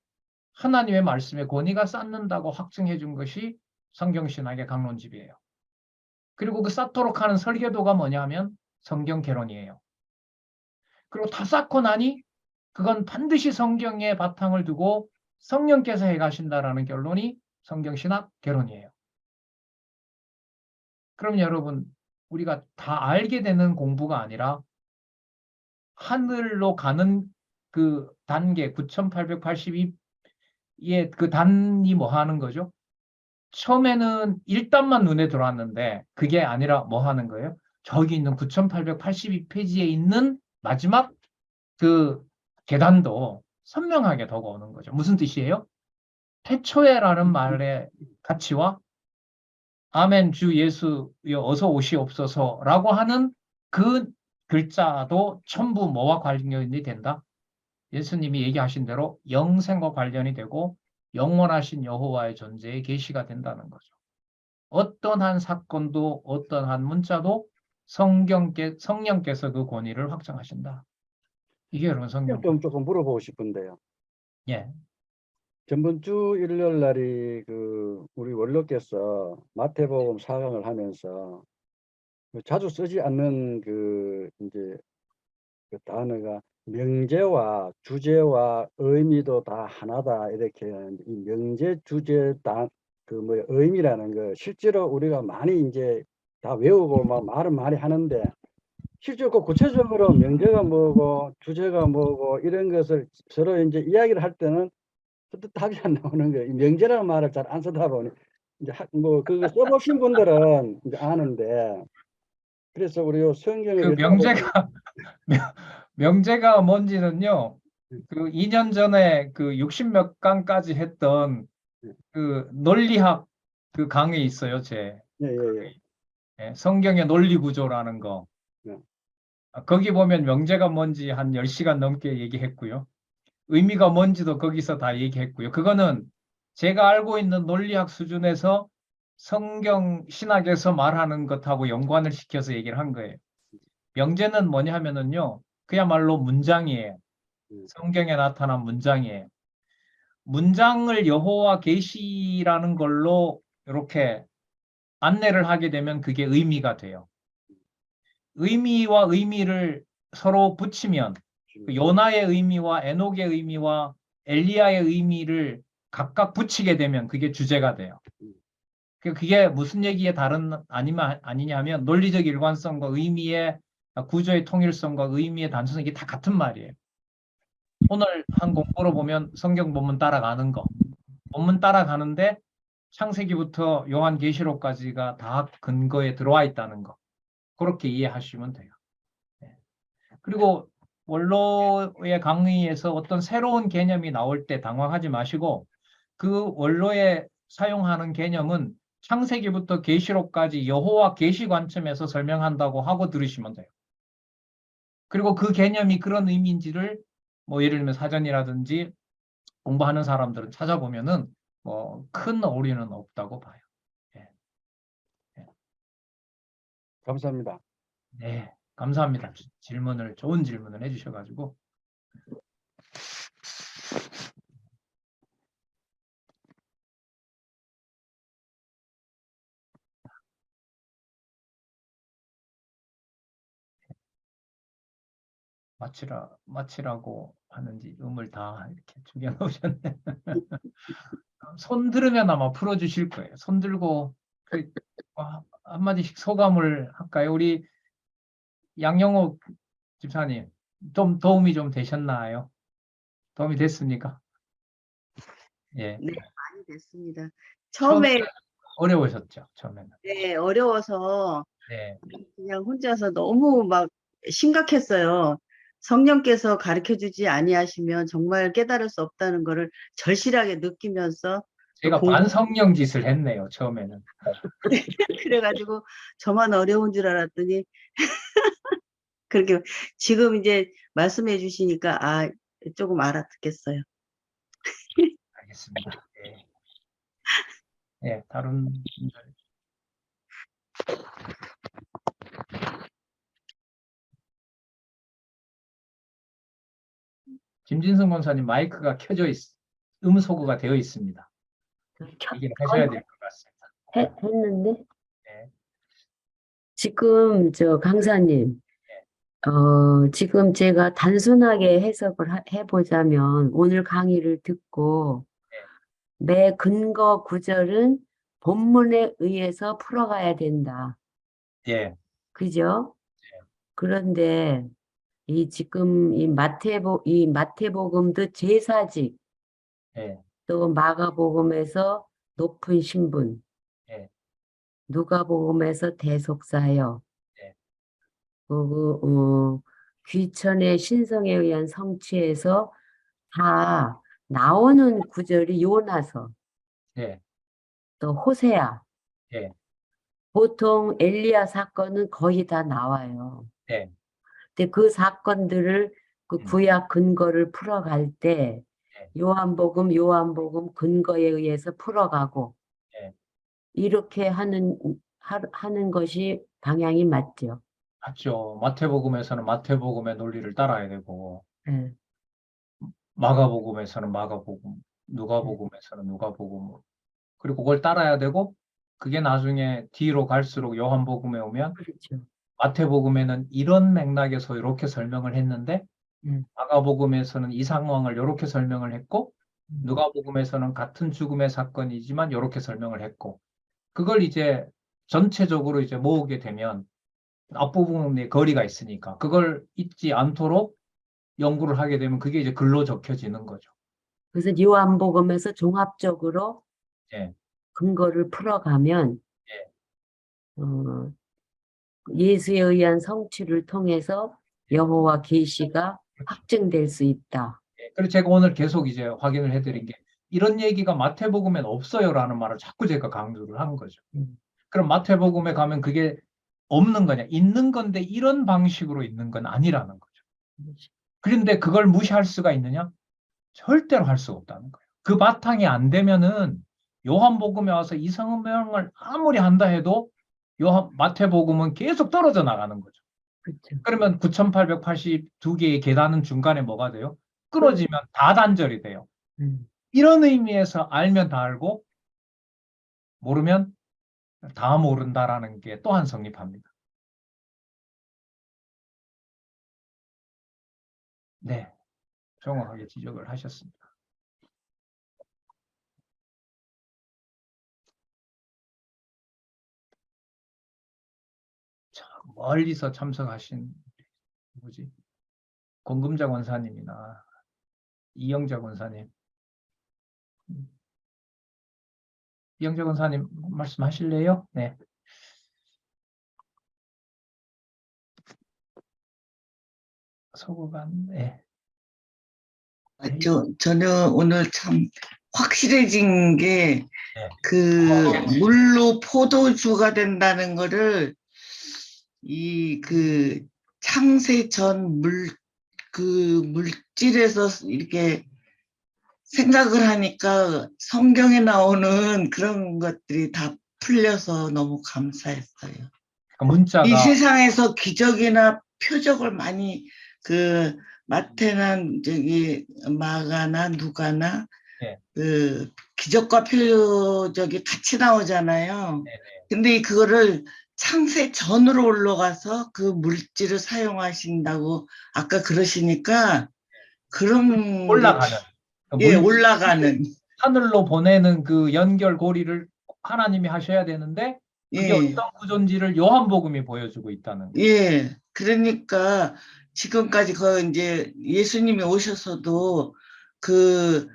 하나님의 말씀의 권위가 쌓는다고 확증해 준 것이 성경신학의 강론집이에요. 그리고 그 쌓도록 하는 설계도가 뭐냐면 성경 개론이에요. 그리고 다 쌓고 나니 그건 반드시 성경에 바탕을 두고 성령께서 해가신다라는 결론이 성경신학 개론이에요. 그럼 여러분, 우리가 다 알게 되는 공부가 아니라 하늘로 가는 그 단계 9882의 그 단이 뭐 하는 거죠? 처음에는 1단만 눈에 들어왔는데 그게 아니라 뭐 하는 거예요? 저기 있는 9882페이지에 있는 마지막 그 계단도 선명하게 다가오는 거죠. 무슨 뜻이에요? 태초에라는 말의 가치와 아멘 주 예수여 어서 오시옵소서라고 하는 그 글자도 전부 뭐와 관련이 된다? 예수님이 얘기하신 대로 영생과 관련이 되고 영원하신 여호와의 존재의 계시가 된다는 거죠. 어떤 한 사건도 어떤 한 문자도 성령께서 그 권위를 확정하신다. 이게 여러분 성경. 조금 물어보고 싶은데요. 예. 전번 주 일요일 날이 그 우리 원로께서 마태복음 4강을 하면서 자주 쓰지 않는 그 이제 그 단어가 명제와 주제와 의미도 다 하나다, 이렇게 이 명제 주제 그 뭐 의미라는 거 실제로 우리가 많이 이제 다 외우고 막 말은 많이 하는데 실제로 그 구체적으로 명제가 뭐고 주제가 뭐고 이런 것을 서로 이제 이야기를 할 때는 답이 안 나오는 거예요. 이 명제라는 말을 잘 안 쓰다 보니 이제 뭐 그거 써보신 분들은 이제 아는데, 그래서 우리 요 성경을 그 명제가 뭔지는요. 그 2년 전에 그 60몇 강까지 했던 그 논리학 그 강의 있어요, 제. 예, 성경의 논리 구조라는 거. 네. 거기 보면 명제가 뭔지 한 10시간 넘게 얘기했고요. 의미가 뭔지도 거기서 다 얘기했고요. 그거는 제가 알고 있는 논리학 수준에서 성경 신학에서 말하는 것하고 연관을 시켜서 얘기를 한 거예요. 명제는 뭐냐 하면은요, 그야말로 문장이에요. 성경에 나타난 문장이에요. 문장을 여호와 계시라는 걸로 이렇게 안내를 하게 되면 그게 의미가 돼요. 의미와 의미를 서로 붙이면 그 요나의 의미와 에녹의 의미와 엘리야의 의미를 각각 붙이게 되면 그게 주제가 돼요. 그게 무슨 얘기에 아니냐면 논리적 일관성과 의미의 구조의 통일성과 의미의 단순성 이게 다 같은 말이에요. 오늘 한 공부로 보면 성경 본문 따라가는 거. 본문 따라가는데 창세기부터 요한계시록까지가 다 근거에 들어와 있다는 거. 그렇게 이해하시면 돼요. 네. 그리고 원로의 강의에서 어떤 새로운 개념이 나올 때 당황하지 마시고 그 원로에 사용하는 개념은 창세기부터 계시록까지 여호와 계시 관점에서 설명한다고 하고 들으시면 돼요. 그리고 그 개념이 그런 의미인지를 뭐 예를 들면 사전이라든지 공부하는 사람들은 찾아보면은 뭐 큰 오류는 없다고 봐요. 예. 감사합니다. 네, 감사합니다. 좋은 질문을 해주셔가지고. 마치라고 하는지 음을 다 이렇게 죽여놓으셨네. 손 들으면 아마 풀어주실 거예요. 손 들고 한마디씩 소감을 할까요? 우리 양영옥 집사님, 좀 도움이 좀 되셨나요? 도움이 됐습니까? 예. 네, 많이 됐습니다. 처음에 처음에 어려우셨죠? 처음에는. 네, 어려워서 네. 그냥 혼자서 너무 막 심각했어요. 성령께서 가르쳐 주지 아니하시면 정말 깨달을 수 없다는 거를 절실하게 느끼면서 제가 공- 반성령 짓을 했네요, 처음에는. 그래가지고 저만 어려운 줄 알았더니 그렇게 지금 이제 말씀해 주시니까 아, 조금 알아듣겠어요. 알겠습니다. 예. 예, 다른 분들. 김진성 권사님 마이크가 켜져 음소거가 되어 있습니다. 얘기를 하셔야 될 것 같습니다. 했는데 네. 지금 강사님 지금 제가 단순하게 해석을 해보자면 오늘 강의를 듣고 매 근거 구절은 본문에 의해서 풀어가야 된다. 예, 그죠? 그런데 지금 이 마태복음도 제사직 예, 또 마가복음에서 높은 신분 예. 누가복음에서 대속사여 예. 그리고 귀천의 신성에 의한 성취에서 다 나오는 구절이 요나서 예, 또 호세아 예, 보통 엘리야 사건은 거의 다 나와요. 예, 근데 그 사건들을 그 구약 근거를 풀어갈 때 요한복음 근거에 의해서 풀어가고 예. 이렇게 하는 것이 방향이 맞죠. 맞죠. 마태복음에서는 마태복음의 논리를 따라야 되고, 예. 마가복음에서는 마가복음, 누가복음에서는 누가복음, 그리고 그걸 따라야 되고, 그게 나중에 뒤로 갈수록 요한복음에 오면 그렇죠. 마태복음에는 이런 맥락에서 이렇게 설명을 했는데 음. 마가복음에서는 이 상황을 이렇게 설명을 했고 누가복음에서는 같은 죽음의 사건이지만 이렇게 설명을 했고 그걸 이제 전체적으로 이제 모으게 되면 앞부분에 거리가 있으니까 그걸 잊지 않도록 연구를 하게 되면 그게 이제 글로 적혀지는 거죠. 그래서 요한복음에서 종합적으로 예. 근거를 풀어가면 예수에 의한 성취를 통해서 여호와 계시가 확증될 수 있다. 그래서 제가 오늘 계속 이제 확인을 해드린 게 이런 얘기가 마태복음엔 없어요라는 말을 자꾸 제가 강조를 한 거죠. 그럼 마태복음에 가면 그게 없는 거냐? 있는 건데 이런 방식으로 있는 건 아니라는 거죠. 그런데 그걸 무시할 수가 있느냐? 절대로 할 수가 없다는 거예요. 그 바탕이 안 되면은 요한복음에 와서 이 설명을 아무리 한다 해도 마태복음은 계속 떨어져 나가는 거죠. 그렇죠. 그러면 9,882개의 계단은 중간에 뭐가 돼요? 끊어지면 다 단절이 돼요. 이런 의미에서 알면 다 알고 모르면 다 모른다라는 게 또한 성립합니다. 네, 정확하게 지적을 하셨습니다. 자, 멀리서 참석하신 누구지? 권금자 권사님이나 이영자 권사님. 이영자 권사님 말씀하실래요? 네. 서구관, 네. 저는 오늘 참 확실해진 게 네. 그 물로 포도주가 된다는 거를 그 창세 전 그 물질에서 이렇게 생각을 하니까 성경에 나오는 그런 것들이 다 풀려서 너무 감사했어요. 문자가 이 세상에서 기적이나 표적을 많이 그 마태나 저기 마가나 누가나 네. 그 기적과 표적이 같이 나오잖아요. 네네. 근데 그거를 창세 전으로 올라가서 그 물질을 사용하신다고 아까 그러시니까 그런 올라가는 예, 물질, 올라가는 하늘로 보내는 그 연결고리를 하나님이 하셔야 되는데 그게 예. 어떤 구조인지를 요한복음이 보여주고 있다는 거예요. 예, 그러니까 지금까지 이제 예수님이 오셔서도 그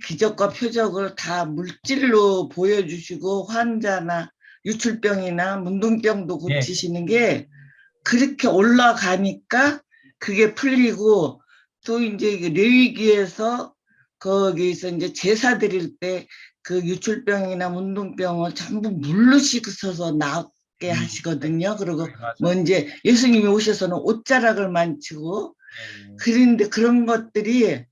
기적과 표적을 다 물질로 보여주시고 환자나 유출병이나 문둥병도 예. 고치시는 게 그렇게 올라가니까 그게 풀리고 또 이제 레위기에서 거기서 이제 제사 드릴 때 그 유출병이나 문둥병을 전부 물로 씻어서 나게 하시거든요. 그리고 네, 맞아요. 뭐 이제 예수님이 오셔서는 옷자락을 만지고 그런데 그런 것들이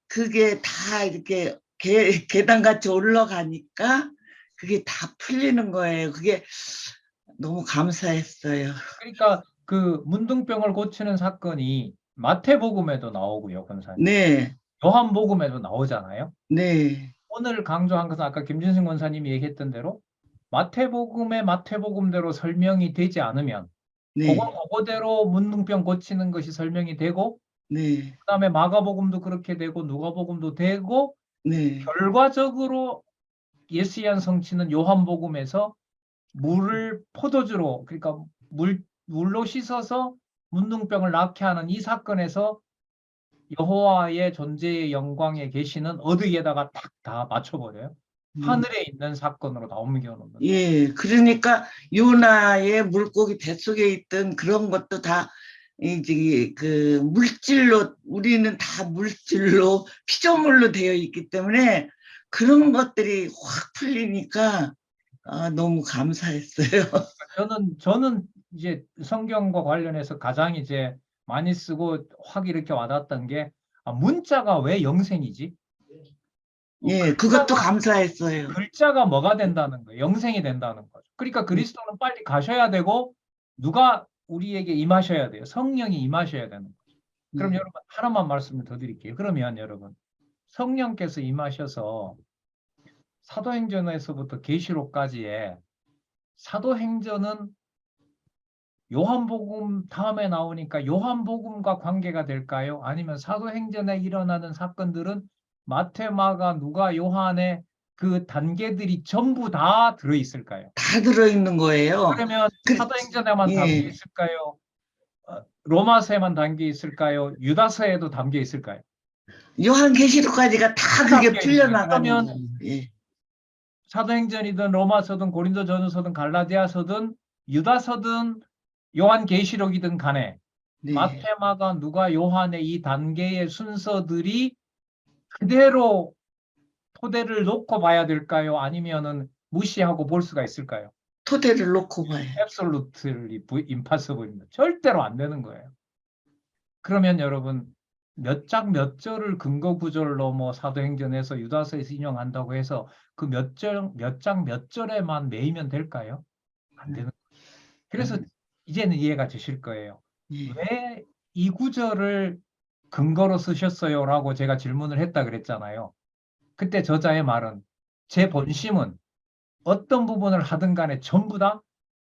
그게 다 이렇게 계단같이 올라가니까 그게 다 풀리는 거예요. 그게 너무 감사했어요. 그러니까 그 문둥병을 고치는 사건이 마태복음에도 나오고요, 권사님. 네, 요한복음에도 나오잖아요. 네, 오늘 강조한 것은 아까 김진승 권사님이 얘기했던 대로 마태복음의 마태복음대로 설명이 되지 않으면 네, 그거대로 문둥병 고치는 것이 설명이 되고 네, 그다음에 마가복음도 그렇게 되고 누가복음도 되고 네, 결과적으로 예수의 성취는 요한복음에서 물을 포도주로 그러니까 물로 씻어서 문둥병을 낫게 하는 이 사건에서 여호와의 존재의 영광의 계시는 어디에다가 딱 다 맞춰버려요. 하늘에 있는 사건으로 다 옮겨놓는. 예, 그러니까 요나의 물고기 뱃속에 있던 그런 것도 다 이제 그 물질로 우리는 다 물질로 피조물로 되어 있기 때문에 그런 것들이 확 풀리니까 너무 감사했어요. 저는 이제 성경과 관련해서 가장 이제 많이 쓰고 확 이렇게 와닿았던 게 문자가 왜 영생이지? 예, 그것도 감사했어요. 글자가 뭐가 된다는 거예요? 영생이 된다는 거죠. 그러니까 그리스도는 빨리 가셔야 되고 누가 우리에게 임하셔야 돼요. 성령이 임하셔야 되는 거죠. 그럼 여러분 하나만 말씀을 더 드릴게요. 그러면 여러분 성령께서 임하셔서 사도행전에서부터 계시록까지의 사도행전은 요한복음 다음에 나오니까 요한복음과 관계가 될까요? 아니면 사도행전에 일어나는 사건들은 마태, 마가, 누가, 요한의 그 단계들이 전부 다 들어있을까요? 다 들어있는 거예요. 그러면 사도행전에만 예. 담겨 있을까요? 로마서에만 담겨 있을까요? 유다서에도 담겨 있을까요? 요한계시록까지가 다 그게 담겨 있는 풀려나가는 거예요. 거예요. 예. 사도행전이든 로마서든 고린도전서든 갈라디아서든 유다서든 요한계시록이든 간에 네. 마태, 마가, 누가, 요한의 이 단계의 순서들이 그대로 토대를 놓고 봐야 될까요? 아니면은 무시하고 볼 수가 있을까요? 토대를 놓고 봐요. Absolutely impossible입니다. 절대로 안 되는 거예요. 그러면 여러분 몇 장 몇 절을 근거 구절로 뭐 사도행전에서 유다서에서 인용한다고 해서 그 몇 장 몇 절에만 매이면 될까요? 안 되는 거예요. 그래서 이제는 이해가 되실 거예요. 예. 왜 이 구절을 근거로 쓰셨어요? 라고 제가 질문을 했다 그랬잖아요. 그때 저자의 말은 제 본심은 어떤 부분을 하든 간에 전부 다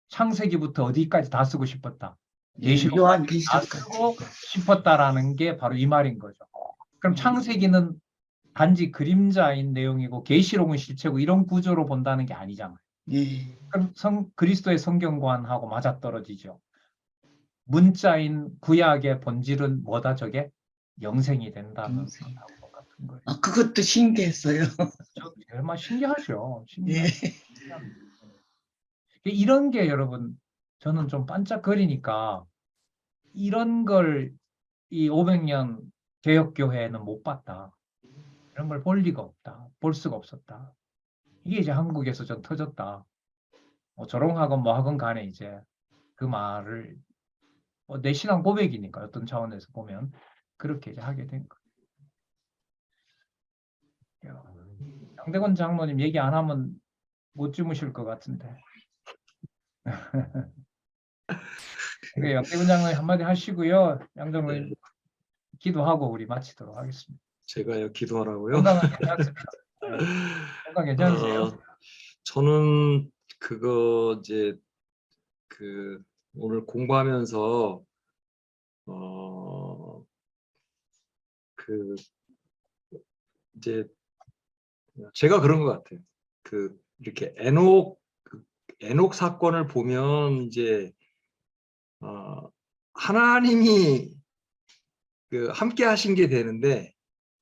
창세기부터 어디까지 다 쓰고 싶었다. 계시록까지 다 요한계시록까지. 쓰고 싶었다라는 게 바로 이 말인 거죠. 그럼 창세기는 단지 그림자인 내용이고 계시록은 실체고 이런 구조로 본다는 게 아니잖아요. 예. 그럼 그리스도의 성경관하고 맞아떨어지죠. 문자인 구약의 본질은 뭐다 저게? 영생이 된다는 영생. 것 같은 거예요. 아, 그것도 신기했어요. 정말 신기하죠. 예. 신기합니다. 이런 게 여러분 저는 좀 반짝거리니까 이런 걸 이 500년 개혁교회는 못 봤다. 이런 걸 볼 리가 없다. 볼 수가 없었다. 이게 이제 한국에서 좀 터졌다. 뭐 조롱하건 뭐 하건 간에 이제 그 말을 내 신앙 고백이니까 어떤 차원에서 보면 그렇게 이제 하게 된 거예요. 양대건 장로님 얘기 안 하면 못 주무실 것 같은데. 그러니까 양대건 장로님 한마디 하시고요. 양장로님 기도하고 우리 마치도록 하겠습니다. 제가요 기도하라고요? 건강은 괜찮습니다. 네. 건강 괜찮으세요? 저는 그거 이제 그 오늘 공부하면서 그 이제 제가 그런 것 같아요. 그 이렇게 에녹 사건을 보면 이제 하나님이 그 함께 하신 게 되는데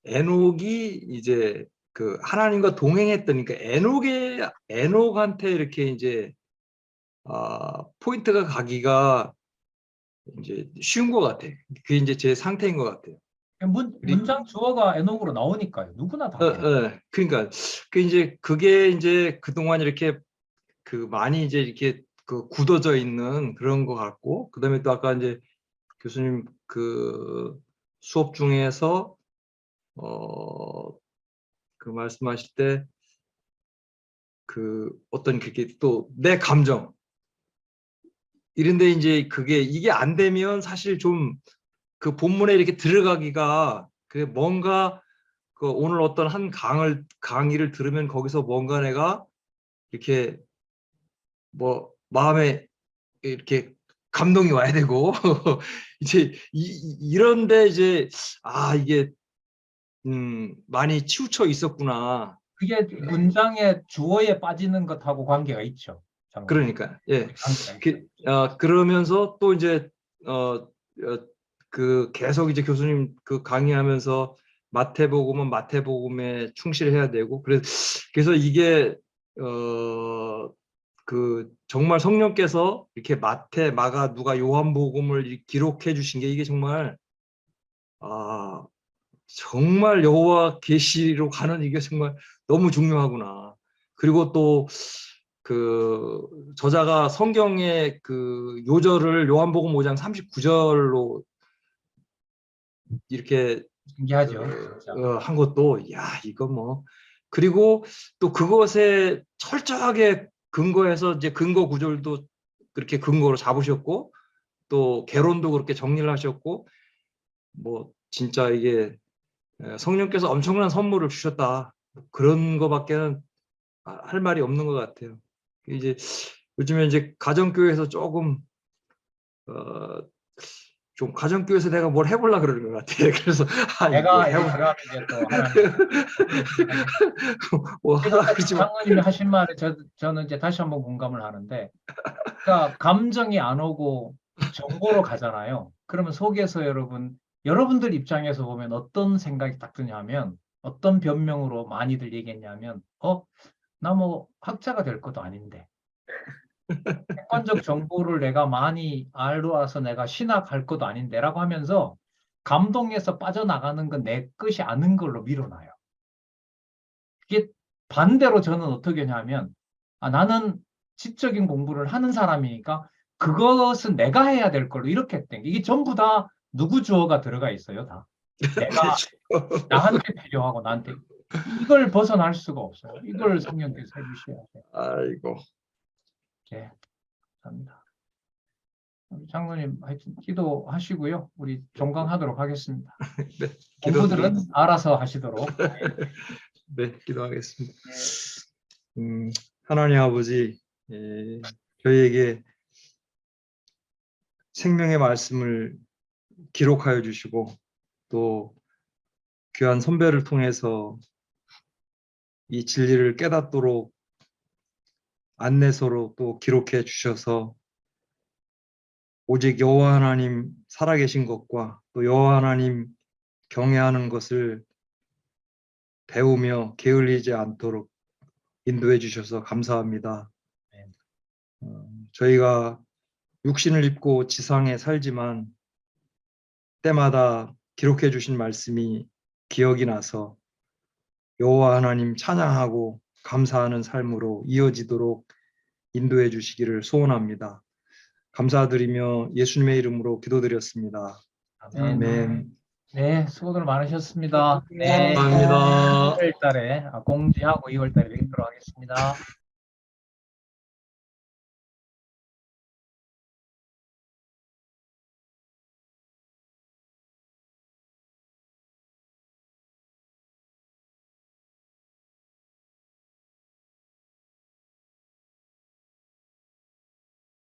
에녹이 이제 그 하나님과 동행했더니까 에녹한테 이렇게 이제 포인트가 가기가 이제 쉬운 것 같아. 그게 이제 제 상태인 것 같아요. 문장 주어가 에녹으로 나오니까요. 누구나 다. 그러니까 그게 이제 그동안 이렇게 그 많이 이제 이렇게 그 굳어져 있는 그런 것 같고, 그다음에 또 아까 이제 교수님 그 수업 중에서 그 말씀하실 때 그 어떤 그게 또 내 감정 이런데 이제 이게 안 되면 사실 좀 그 본문에 이렇게 들어가기가 그 뭔가 그 오늘 어떤 한 강의를 들으면 거기서 뭔가 내가 이렇게 뭐 마음에 이렇게 감동이 와야 되고 이제 이런데 이제 이게 많이 치우쳐 있었구나. 그게 문장의 주어에 빠지는 것하고 관계가 있죠. 그러니까 예. 관계가 있죠. 그러면서 또 이제 그 계속 이제 교수님 그 강의하면서 마태복음은 마태복음에 충실해야 되고 그래서 이게 그 정말 성령께서 이렇게 마태, 마가, 누가 요한복음을 기록해 주신 게 이게 정말 정말 여호와 계시로 가는 이게 정말 너무 중요하구나. 그리고 또 그 저자가 성경의 그 요절을 요한복음 5장 39절로 이렇게 신기하죠. 한 것도 이거 뭐 그리고 또 그것에 철저하게 근거해서 이제 근거 구절도 그렇게 근거로 잡으셨고 또 개론도 그렇게 정리를 하셨고 뭐 진짜 이게 성령께서 엄청난 선물을 주셨다 그런 거밖에는 할 말이 없는 것 같아요. 이제 요즘에 이제 가정교회에서 조금 좀 가정교회에서 내가 뭘 해보려 그러는 것 같아. 그래서 제가 이제 또 하나님 장로님이 하신 말에 저는 이제 다시 한번 공감을 하는데, 그러니까 감정이 안 오고 정보로 가잖아요. 그러면 속에서 여러분들 입장에서 보면 어떤 생각이 딱 드냐면, 어떤 변명으로 많이들 얘기했냐면, 나 뭐 학자가 될 것도 아닌데 객관적 정보를 내가 많이 알아서 내가 신학할 것도 아닌데라고 하면서 감동에서 빠져나가는 건 내 것이 아닌 걸로 밀어놔요. 이게 반대로 저는 어떻게 하냐면 나는 지적인 공부를 하는 사람이니까 그것은 내가 해야 될 걸로 이렇게 했던 게 이게 전부 다 누구 주어가 들어가 있어요. 다 내가 나한테 필요하고 나한테 이걸 벗어날 수가 없어요. 이걸 성령께서 해주셔야 돼요. 아이고. 네, 감사합니다. 우리 장로님 하여튼 기도하시고요. 우리 종강하도록 하겠습니다. 네, 공부들은 알아서 하시도록. 네, 기도하겠습니다. 하나님 아버지, 저희에게 생명의 말씀을 기록하여 주시고 또 귀한 선배를 통해서 이 진리를 깨닫도록 안내서로 또 기록해 주셔서 오직 여호와 하나님 살아계신 것과 또 여호와 하나님 경외하는 것을 배우며 게을리지 않도록 인도해 주셔서 감사합니다. 저희가 육신을 입고 지상에 살지만 때마다 기록해 주신 말씀이 기억이 나서 여호와 하나님 찬양하고 감사하는 삶으로 이어지도록 인도해 주시기를 소원합니다. 감사드리며 예수님의 이름으로 기도드렸습니다. 아멘. 네, 수고들 많으셨습니다. 네, 감사합니다. 1월 달에 공지하고 2월 달에 뵙도록 하겠습니다.